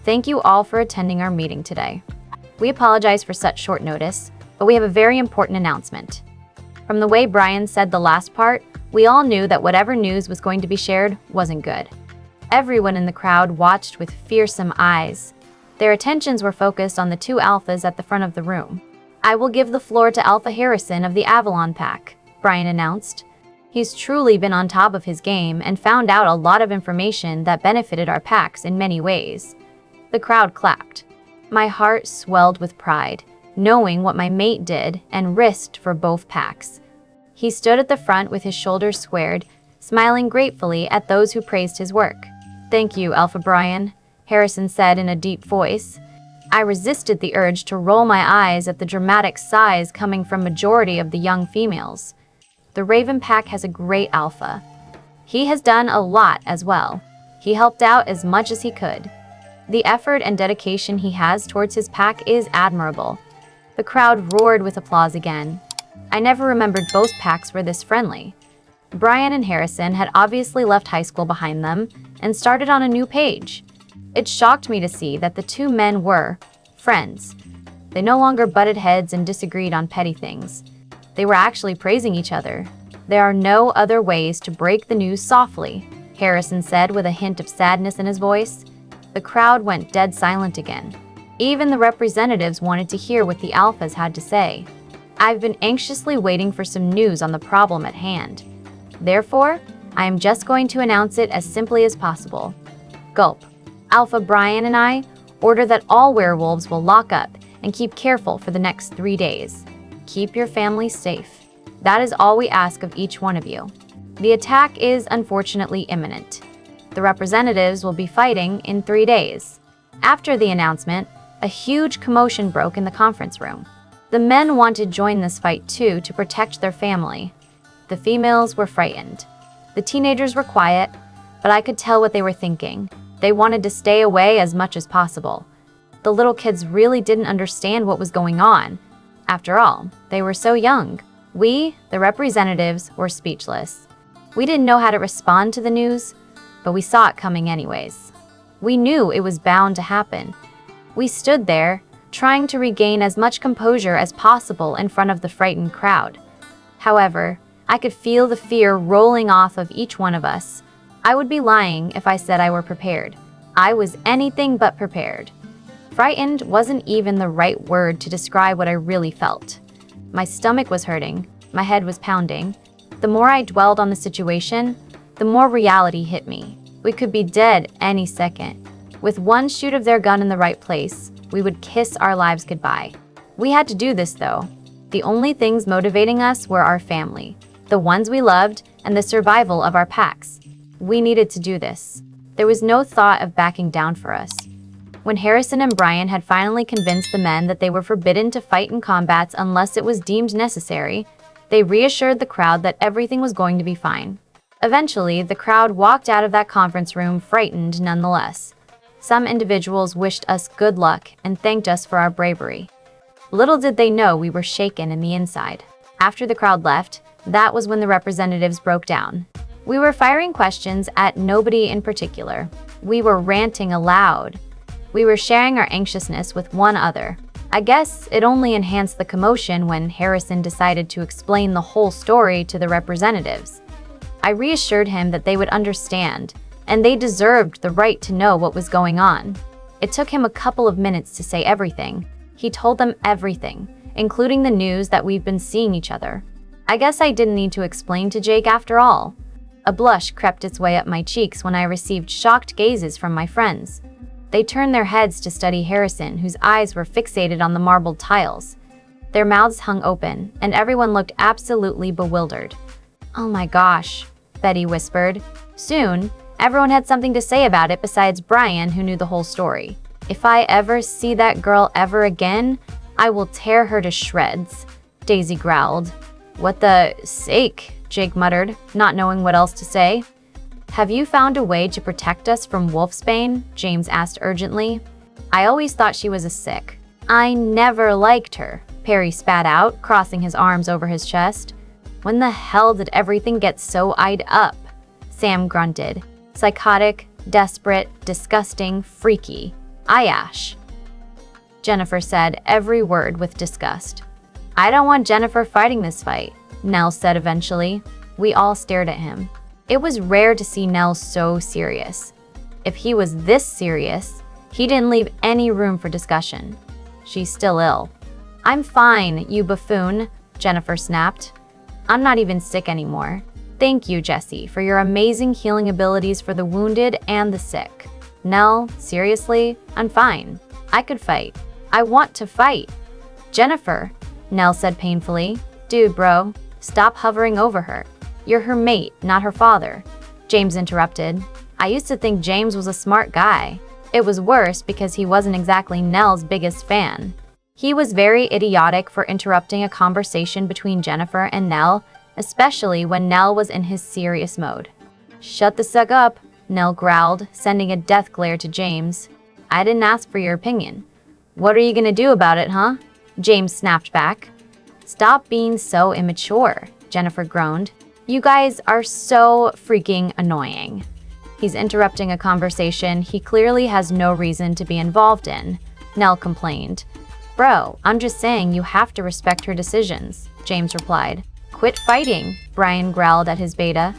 Thank you all for attending our meeting today. We apologize for such short notice, but we have a very important announcement. From the way Brian said the last part, we all knew that whatever news was going to be shared wasn't good. Everyone in the crowd watched with fearsome eyes. Their attentions were focused on the two alphas at the front of the room. I will give the floor to Alpha Harrison of the Avalon Pack, Brian announced. He's truly been on top of his game and found out a lot of information that benefited our packs in many ways. The crowd clapped. My heart swelled with pride, knowing what my mate did and risked for both packs. He stood at the front with his shoulders squared, smiling gratefully at those who praised his work. Thank you, Alpha Brian, Harrison said in a deep voice. I resisted the urge to roll my eyes at the dramatic sighs coming from majority of the young females. The Raven Pack has a great alpha. He has done a lot as well. He helped out as much as he could. The effort and dedication he has towards his pack is admirable. The crowd roared with applause again. I never remembered both packs were this friendly. Brian and Harrison had obviously left high school behind them and started on a new page. It shocked me to see that the two men were friends. They no longer butted heads and disagreed on petty things. They were actually praising each other. There are no other ways to break the news softly, Harrison said with a hint of sadness in his voice. The crowd went dead silent again. Even the representatives wanted to hear what the alphas had to say. I've been anxiously waiting for some news on the problem at hand. Therefore, I am just going to announce it as simply as possible. Gulp. Alpha Brian and I order that all werewolves will lock up and keep careful for the next 3 days. Keep your family safe. That is all we ask of each one of you. The attack is unfortunately imminent. The representatives will be fighting in 3 days. After the announcement, a huge commotion broke in the conference room. The men wanted to join this fight too to protect their family. The females were frightened. The teenagers were quiet, but I could tell what they were thinking. They wanted to stay away as much as possible. The little kids really didn't understand what was going on. After all, they were so young. We, the representatives, were speechless. We didn't know how to respond to the news, but we saw it coming anyways. We knew it was bound to happen. We stood there, trying to regain as much composure as possible in front of the frightened crowd. However, I could feel the fear rolling off of each one of us. I would be lying if I said I were prepared. I was anything but prepared. Frightened wasn't even the right word to describe what I really felt. My stomach was hurting, my head was pounding. The more I dwelled on the situation, the more reality hit me. We could be dead any second. With one shoot of their gun in the right place, we would kiss our lives goodbye. We had to do this though. The only things motivating us were our family, the ones we loved, and the survival of our packs. We needed to do this. There was no thought of backing down for us. When Harrison and Brian had finally convinced the men that they were forbidden to fight in combats unless it was deemed necessary, they reassured the crowd that everything was going to be fine. Eventually, the crowd walked out of that conference room frightened nonetheless. Some individuals wished us good luck and thanked us for our bravery. Little did they know we were shaken in the inside. After the crowd left, that was when the representatives broke down. We were firing questions at nobody in particular. We were ranting aloud. We were sharing our anxiousness with one another. I guess it only enhanced the commotion when Harrison decided to explain the whole story to the representatives. I reassured him that they would understand, and they deserved the right to know what was going on. It took him a couple of minutes to say everything. He told them everything, including the news that we've been seeing each other. I guess I didn't need to explain to Jake after all. A blush crept its way up my cheeks when I received shocked gazes from my friends. They turned their heads to study Harrison, whose eyes were fixated on the marbled tiles. Their mouths hung open, and everyone looked absolutely bewildered. "Oh my gosh," Betty whispered. Soon, everyone had something to say about it besides Brian, who knew the whole story. "If I ever see that girl ever again, I will tear her to shreds," Daisy growled. "What the sake?" Jake muttered, not knowing what else to say. "Have you found a way to protect us from wolfsbane?" James asked urgently. "I always thought she was a sick." "I never liked her," Perry spat out, crossing his arms over his chest. "When the hell did everything get so eyed up?" Sam grunted. "Psychotic, desperate, disgusting, freaky. Ayash." Jennifer said every word with disgust. "I don't want Jennifer fighting this fight," Nell said eventually. We all stared at him. It was rare to see Nell so serious. If he was this serious, he didn't leave any room for discussion. "She's still ill." "I'm fine, you buffoon," Jennifer snapped. "I'm not even sick anymore. Thank you, Jessie, for your amazing healing abilities for the wounded and the sick. Nell, seriously, I'm fine. I could fight. I want to fight." "Jennifer," Nell said painfully. "Dude, bro, stop hovering over her. You're her mate, not her father," James interrupted. I used to think James was a smart guy. It was worse because he wasn't exactly Nell's biggest fan. He was very idiotic for interrupting a conversation between Jennifer and Nell, especially when Nell was in his serious mode. "Shut the suck up," Nell growled, sending a death glare to James. "I didn't ask for your opinion. What are you gonna do about it, huh?" James snapped back. "Stop being so immature," Jennifer groaned. "You guys are so freaking annoying." He's interrupting a conversation he clearly has no reason to be involved in, Nell complained. "Bro, I'm just saying you have to respect her decisions," James replied. "Quit fighting," Brian growled at his beta.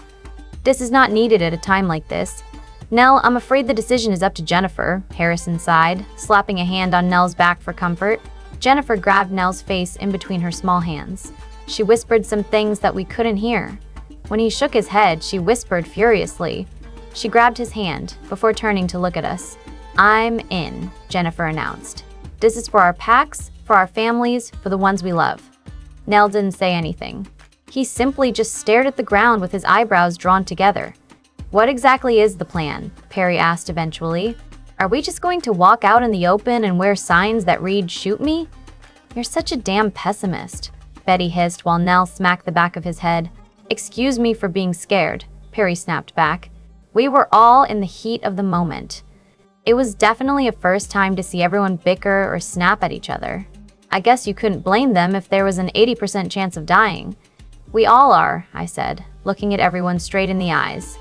"This is not needed at a time like this." "Nell, I'm afraid the decision is up to Jennifer," Harrison sighed, slapping a hand on Nell's back for comfort. Jennifer grabbed Nell's face in between her small hands. She whispered some things that we couldn't hear. When he shook his head, she whispered furiously. She grabbed his hand before turning to look at us. "I'm in," Jennifer announced. "This is for our packs, for our families, for the ones we love." Nell didn't say anything. He simply just stared at the ground with his eyebrows drawn together. "What exactly is the plan?" Perry asked eventually. "Are we just going to walk out in the open and wear signs that read, 'Shoot me'?" "You're such a damn pessimist," Betty hissed while Nell smacked the back of his head. "Excuse me for being scared," Perry snapped back. We were all in the heat of the moment. It was definitely a first time to see everyone bicker or snap at each other. I guess you couldn't blame them if there was an 80% chance of dying. "We all are," I said, looking at everyone straight in the eyes.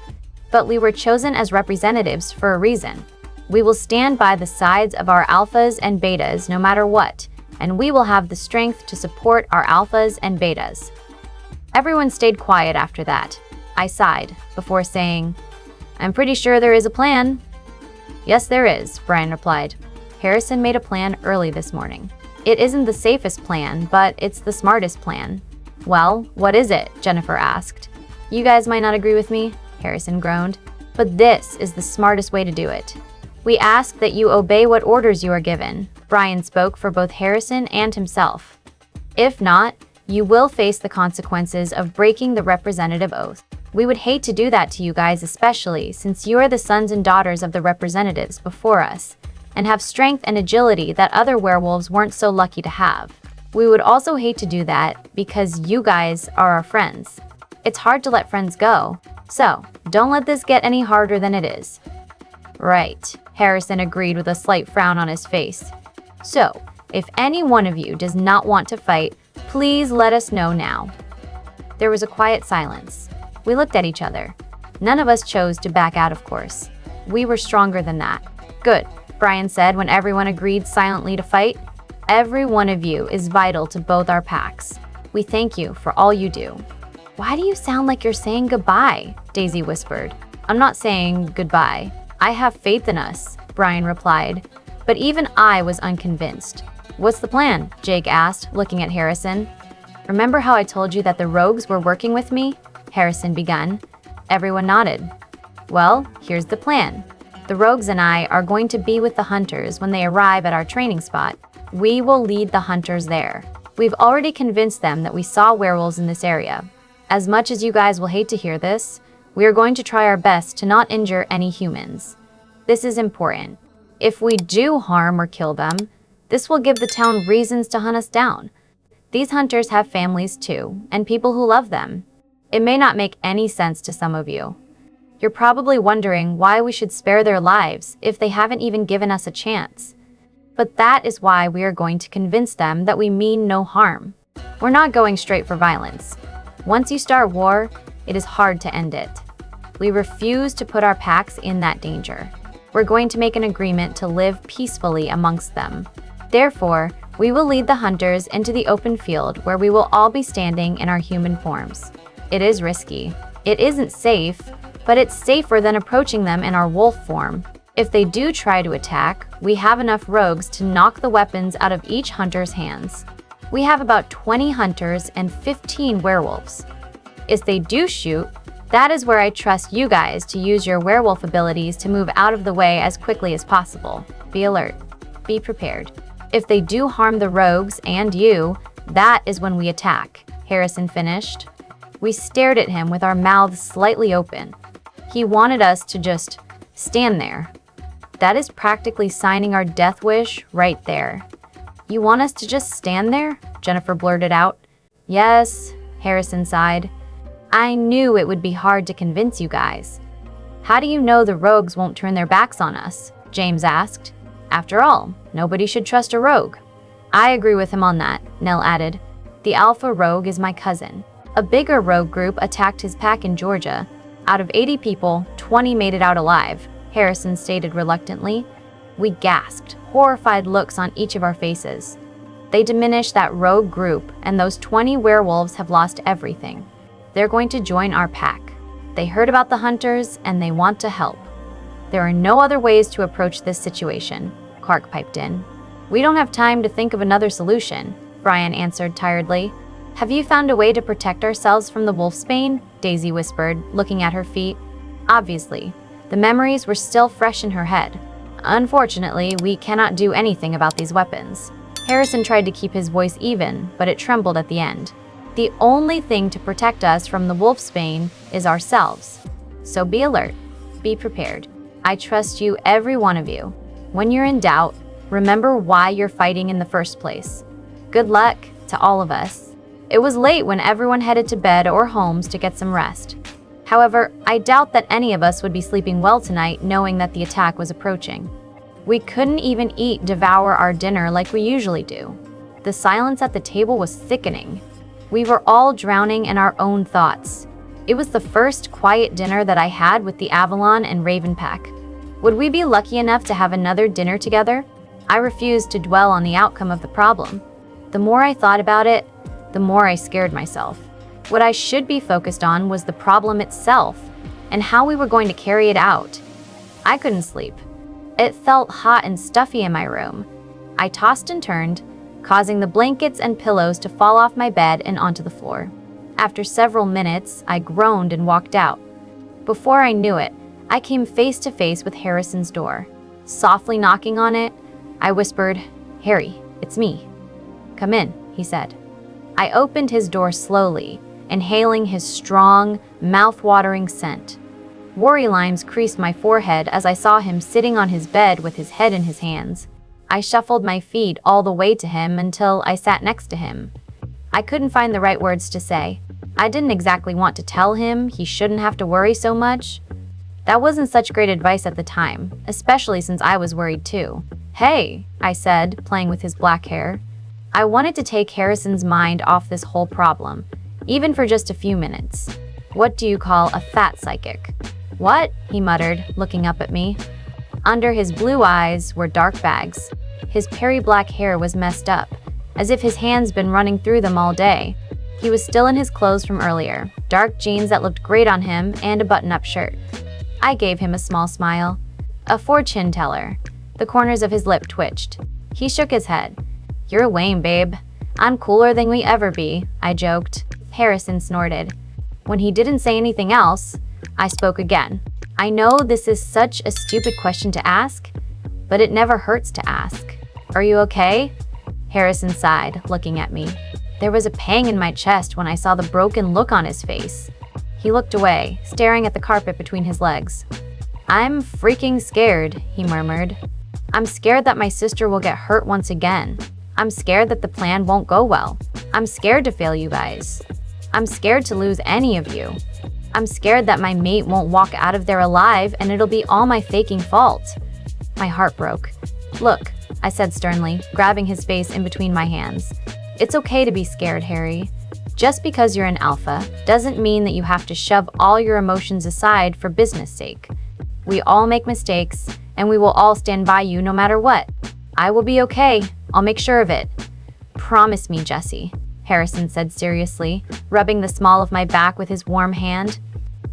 "But we were chosen as representatives for a reason. We will stand by the sides of our alphas and betas no matter what, and we will have the strength to support our alphas and betas." Everyone stayed quiet after that. I sighed before saying, I'm pretty sure there is a plan. Yes, there is, Brian replied. Harrison made a plan early this morning. It isn't the safest plan, but it's the smartest plan. Well, what is it? Jennifer asked. You guys might not agree with me, Harrison groaned, but this is the smartest way to do it. We ask that you obey what orders you are given. Brian spoke for both Harrison and himself. If not, you will face the consequences of breaking the representative oath. We would hate to do that to you guys, especially since you are the sons and daughters of the representatives before us and have strength and agility that other werewolves weren't so lucky to have. We would also hate to do that because you guys are our friends. It's hard to let friends go, so don't let this get any harder than it is. Right, Harrison agreed with a slight frown on his face. So, if any one of you does not want to fight, please let us know now. There was a quiet silence. We looked at each other. None of us chose to back out, of course. We were stronger than that. Good, Brian said when everyone agreed silently to fight. Every one of you is vital to both our packs. We thank you for all you do. Why do you sound like you're saying goodbye? Daisy whispered. I'm not saying goodbye. I have faith in us, Brian replied. But even I was unconvinced. What's the plan? Jake asked, looking at Harrison. Remember how I told you that the rogues were working with me? Harrison began. Everyone nodded. Well, here's the plan. The rogues and I are going to be with the hunters when they arrive at our training spot. We will lead the hunters there. We've already convinced them that we saw werewolves in this area. As much as you guys will hate to hear this, we are going to try our best to not injure any humans. This is important. If we do harm or kill them, this will give the town reasons to hunt us down. These hunters have families too, and people who love them. It may not make any sense to some of you. You're probably wondering why we should spare their lives if they haven't even given us a chance. But that is why we are going to convince them that we mean no harm. We're not going straight for violence. Once you start war, it is hard to end it. We refuse to put our packs in that danger. We're going to make an agreement to live peacefully amongst them. Therefore, we will lead the hunters into the open field where we will all be standing in our human forms. It is risky. It isn't safe, but it's safer than approaching them in our wolf form. If they do try to attack, we have enough rogues to knock the weapons out of each hunter's hands. We have about 20 hunters and 15 werewolves. If they do shoot, that is where I trust you guys to use your werewolf abilities to move out of the way as quickly as possible. Be alert. Be prepared. If they do harm the rogues and you, that is when we attack, Harrison finished. We stared at him with our mouths slightly open. He wanted us to just stand there. That is practically signing our death wish right there. You want us to just stand there? Jennifer blurted out. Yes, Harrison sighed. I knew it would be hard to convince you guys. How do you know the rogues won't turn their backs on us? James asked. After all, nobody should trust a rogue. I agree with him on that, Nell added. The alpha rogue is my cousin. A bigger rogue group attacked his pack in Georgia. Out of 80 people, 20 made it out alive, Harrison stated reluctantly. We gasped, horrified looks on each of our faces. They diminished that rogue group, and those 20 werewolves have lost everything. They're going to join our pack. They heard about the hunters, and they want to help. There are no other ways to approach this situation, Clark piped in. We don't have time to think of another solution, Brian answered tiredly. Have you found a way to protect ourselves from the wolfsbane? Daisy whispered, looking at her feet. Obviously, the memories were still fresh in her head. Unfortunately, we cannot do anything about these weapons. Harrison tried to keep his voice even, but it trembled at the end. The only thing to protect us from the wolfsbane is ourselves. So be alert. Be prepared. I trust you, every one of you. When you're in doubt, remember why you're fighting in the first place. Good luck to all of us. It was late when everyone headed to bed or homes to get some rest. However, I doubt that any of us would be sleeping well tonight knowing that the attack was approaching. We couldn't even devour our dinner like we usually do. The silence at the table was sickening. We were all drowning in our own thoughts. It was the first quiet dinner that I had with the Avalon and Raven pack. Would we be lucky enough to have another dinner together? I refused to dwell on the outcome of the problem. The more I thought about it, the more I scared myself. What I should be focused on was the problem itself. and how we were going to carry it out. I couldn't sleep. It felt hot and stuffy in my room. I tossed and turned, causing the blankets and pillows to fall off my bed and onto the floor. After several minutes, I groaned and walked out. Before I knew it, I came face to face with Harrison's door. Softly knocking on it, I whispered, "Harry, it's me." "Come in," he said. I opened his door slowly, inhaling his strong, mouth-watering scent. Worry lines creased my forehead as I saw him sitting on his bed with his head in his hands. I shuffled my feet all the way to him until I sat next to him. I couldn't find the right words to say. I didn't exactly want to tell him he shouldn't have to worry so much. That wasn't such great advice at the time, especially since I was worried too. "Hey," I said, playing with his black hair. I wanted to take Harrison's mind off this whole problem, even for just a few minutes. "What do you call a fat psychic?" "What?" he muttered, looking up at me. Under his blue eyes were dark bags. His peri-black hair was messed up, as if his hands been running through them all day. He was still in his clothes from earlier, dark jeans that looked great on him and a button-up shirt. I gave him a small smile. "A fortune teller." The corners of his lip twitched. He shook his head. "You're lame, babe. I'm cooler than we ever be," I joked. Harrison snorted. When he didn't say anything else, I spoke again. "I know this is such a stupid question to ask, but it never hurts to ask. Are you okay?" Harrison sighed, looking at me. There was a pang in my chest when I saw the broken look on his face. He looked away, staring at the carpet between his legs. "I'm freaking scared," he murmured. "I'm scared that my sister will get hurt once again. I'm scared that the plan won't go well. I'm scared to fail you guys. I'm scared to lose any of you. I'm scared that my mate won't walk out of there alive and it'll be all my faking fault." My heart broke. "Look," I said sternly, grabbing his face in between my hands. "It's okay to be scared, Harry. Just because you're an alpha doesn't mean that you have to shove all your emotions aside for business sake. We all make mistakes, and we will all stand by you no matter what. I will be okay. I'll make sure of it." "Promise me, Jessie," Harrison said seriously, rubbing the small of my back with his warm hand,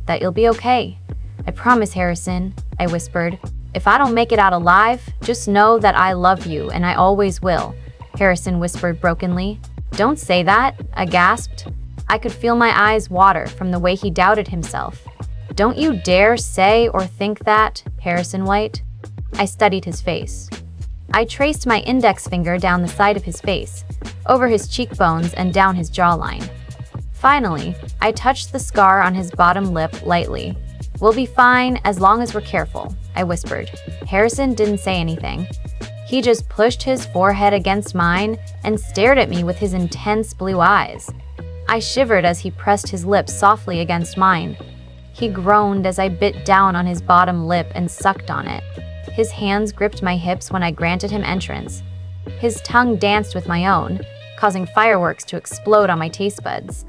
"that you'll be okay." "I promise, Harrison," I whispered. "If I don't make it out alive, just know that I love you and I always will," Harrison whispered brokenly. "Don't say that," I gasped. I could feel my eyes water from the way he doubted himself. "Don't you dare say or think that, Harrison White." I studied his face. I traced my index finger down the side of his face, over his cheekbones and down his jawline. Finally, I touched the scar on his bottom lip lightly. "We'll be fine as long as we're careful," I whispered. Harrison didn't say anything. He just pushed his forehead against mine and stared at me with his intense blue eyes. I shivered as he pressed his lips softly against mine. He groaned as I bit down on his bottom lip and sucked on it. His hands gripped my hips when I granted him entrance. His tongue danced with my own, causing fireworks to explode on my taste buds.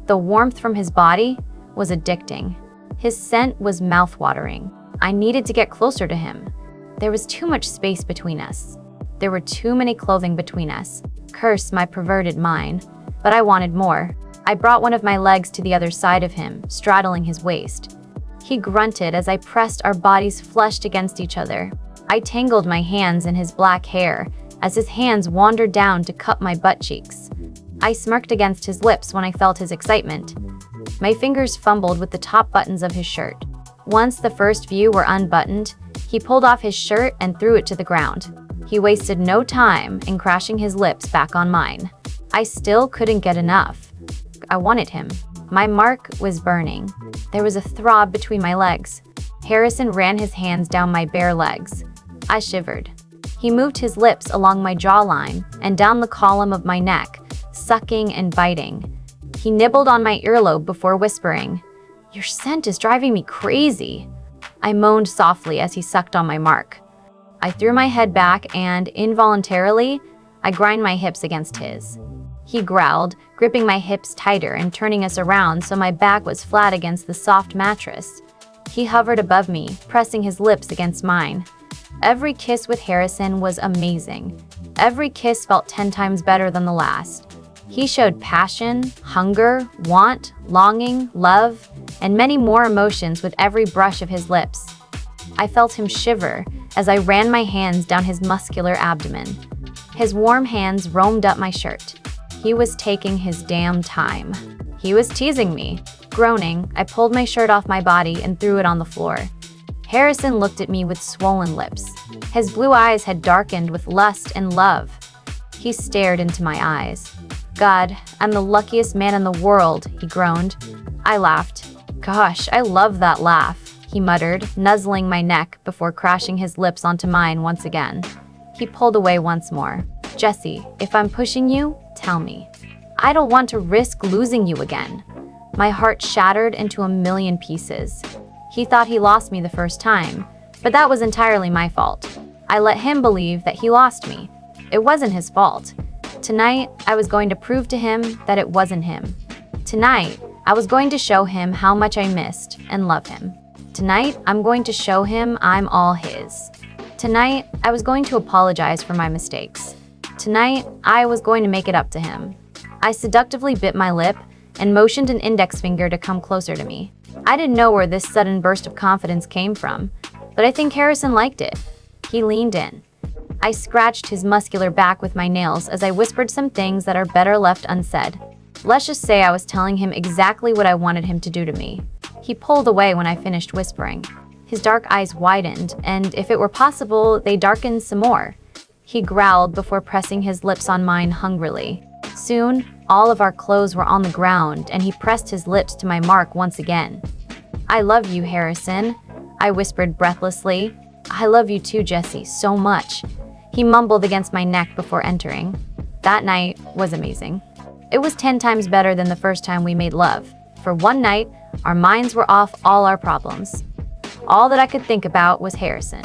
The warmth from his body was addicting. His scent was mouth-watering. I needed to get closer to him. There was too much space between us. There were too many clothing between us. Curse my perverted mind. But I wanted more. I brought one of my legs to the other side of him, straddling his waist. He grunted as I pressed our bodies flushed against each other. I tangled my hands in his black hair as his hands wandered down to cup my butt cheeks. I smirked against his lips when I felt his excitement. My fingers fumbled with the top buttons of his shirt. Once the first few were unbuttoned, he pulled off his shirt and threw it to the ground. He wasted no time in crashing his lips back on mine. I still couldn't get enough. I wanted him. My mark was burning. There was a throb between my legs. Harrison ran his hands down my bare legs. I shivered. He moved his lips along my jawline and down the column of my neck, sucking and biting. He nibbled on my earlobe before whispering, "Your scent is driving me crazy." I moaned softly as he sucked on my mark. I threw my head back and, involuntarily, I grind my hips against his. He growled, gripping my hips tighter and turning us around so my back was flat against the soft mattress. He hovered above me, pressing his lips against mine. Every kiss with Harrison was amazing. Every kiss felt 10 times better than the last. He showed passion, hunger, want, longing, love. and many more emotions with every brush of his lips. I felt him shiver as I ran my hands down his muscular abdomen. His warm hands roamed up my shirt. He was taking his damn time. He was teasing me. Groaning, I pulled my shirt off my body and threw it on the floor. Harrison looked at me with swollen lips. His blue eyes had darkened with lust and love. He stared into my eyes. "God, I'm the luckiest man in the world," he groaned. I laughed. "Gosh, I love that laugh," he muttered, nuzzling my neck before crashing his lips onto mine once again. He pulled away once more. "Jessie, if I'm pushing you, tell me. I don't want to risk losing you again." My heart shattered into a million pieces. He thought he lost me the first time, but that was entirely my fault. I let him believe that he lost me. It wasn't his fault. Tonight, I was going to prove to him that it wasn't him. Tonight, I was going to show him how much I missed and love him. Tonight, I'm going to show him I'm all his. Tonight, I was going to apologize for my mistakes. Tonight, I was going to make it up to him. I seductively bit my lip and motioned an index finger to come closer to me. I didn't know where this sudden burst of confidence came from, but I think Harrison liked it. He leaned in. I scratched his muscular back with my nails as I whispered some things that are better left unsaid. Let's just say I was telling him exactly what I wanted him to do to me. He pulled away when I finished whispering. His dark eyes widened, and if it were possible, they darkened some more. He growled before pressing his lips on mine hungrily. Soon, all of our clothes were on the ground, and he pressed his lips to my mark once again. "I love you, Harrison," I whispered breathlessly. "I love you too, Jessie, so much." He mumbled against my neck before entering. That night was amazing. It was 10 times better than the first time we made love. For one night, our minds were off all our problems. All that I could think about was Harrison.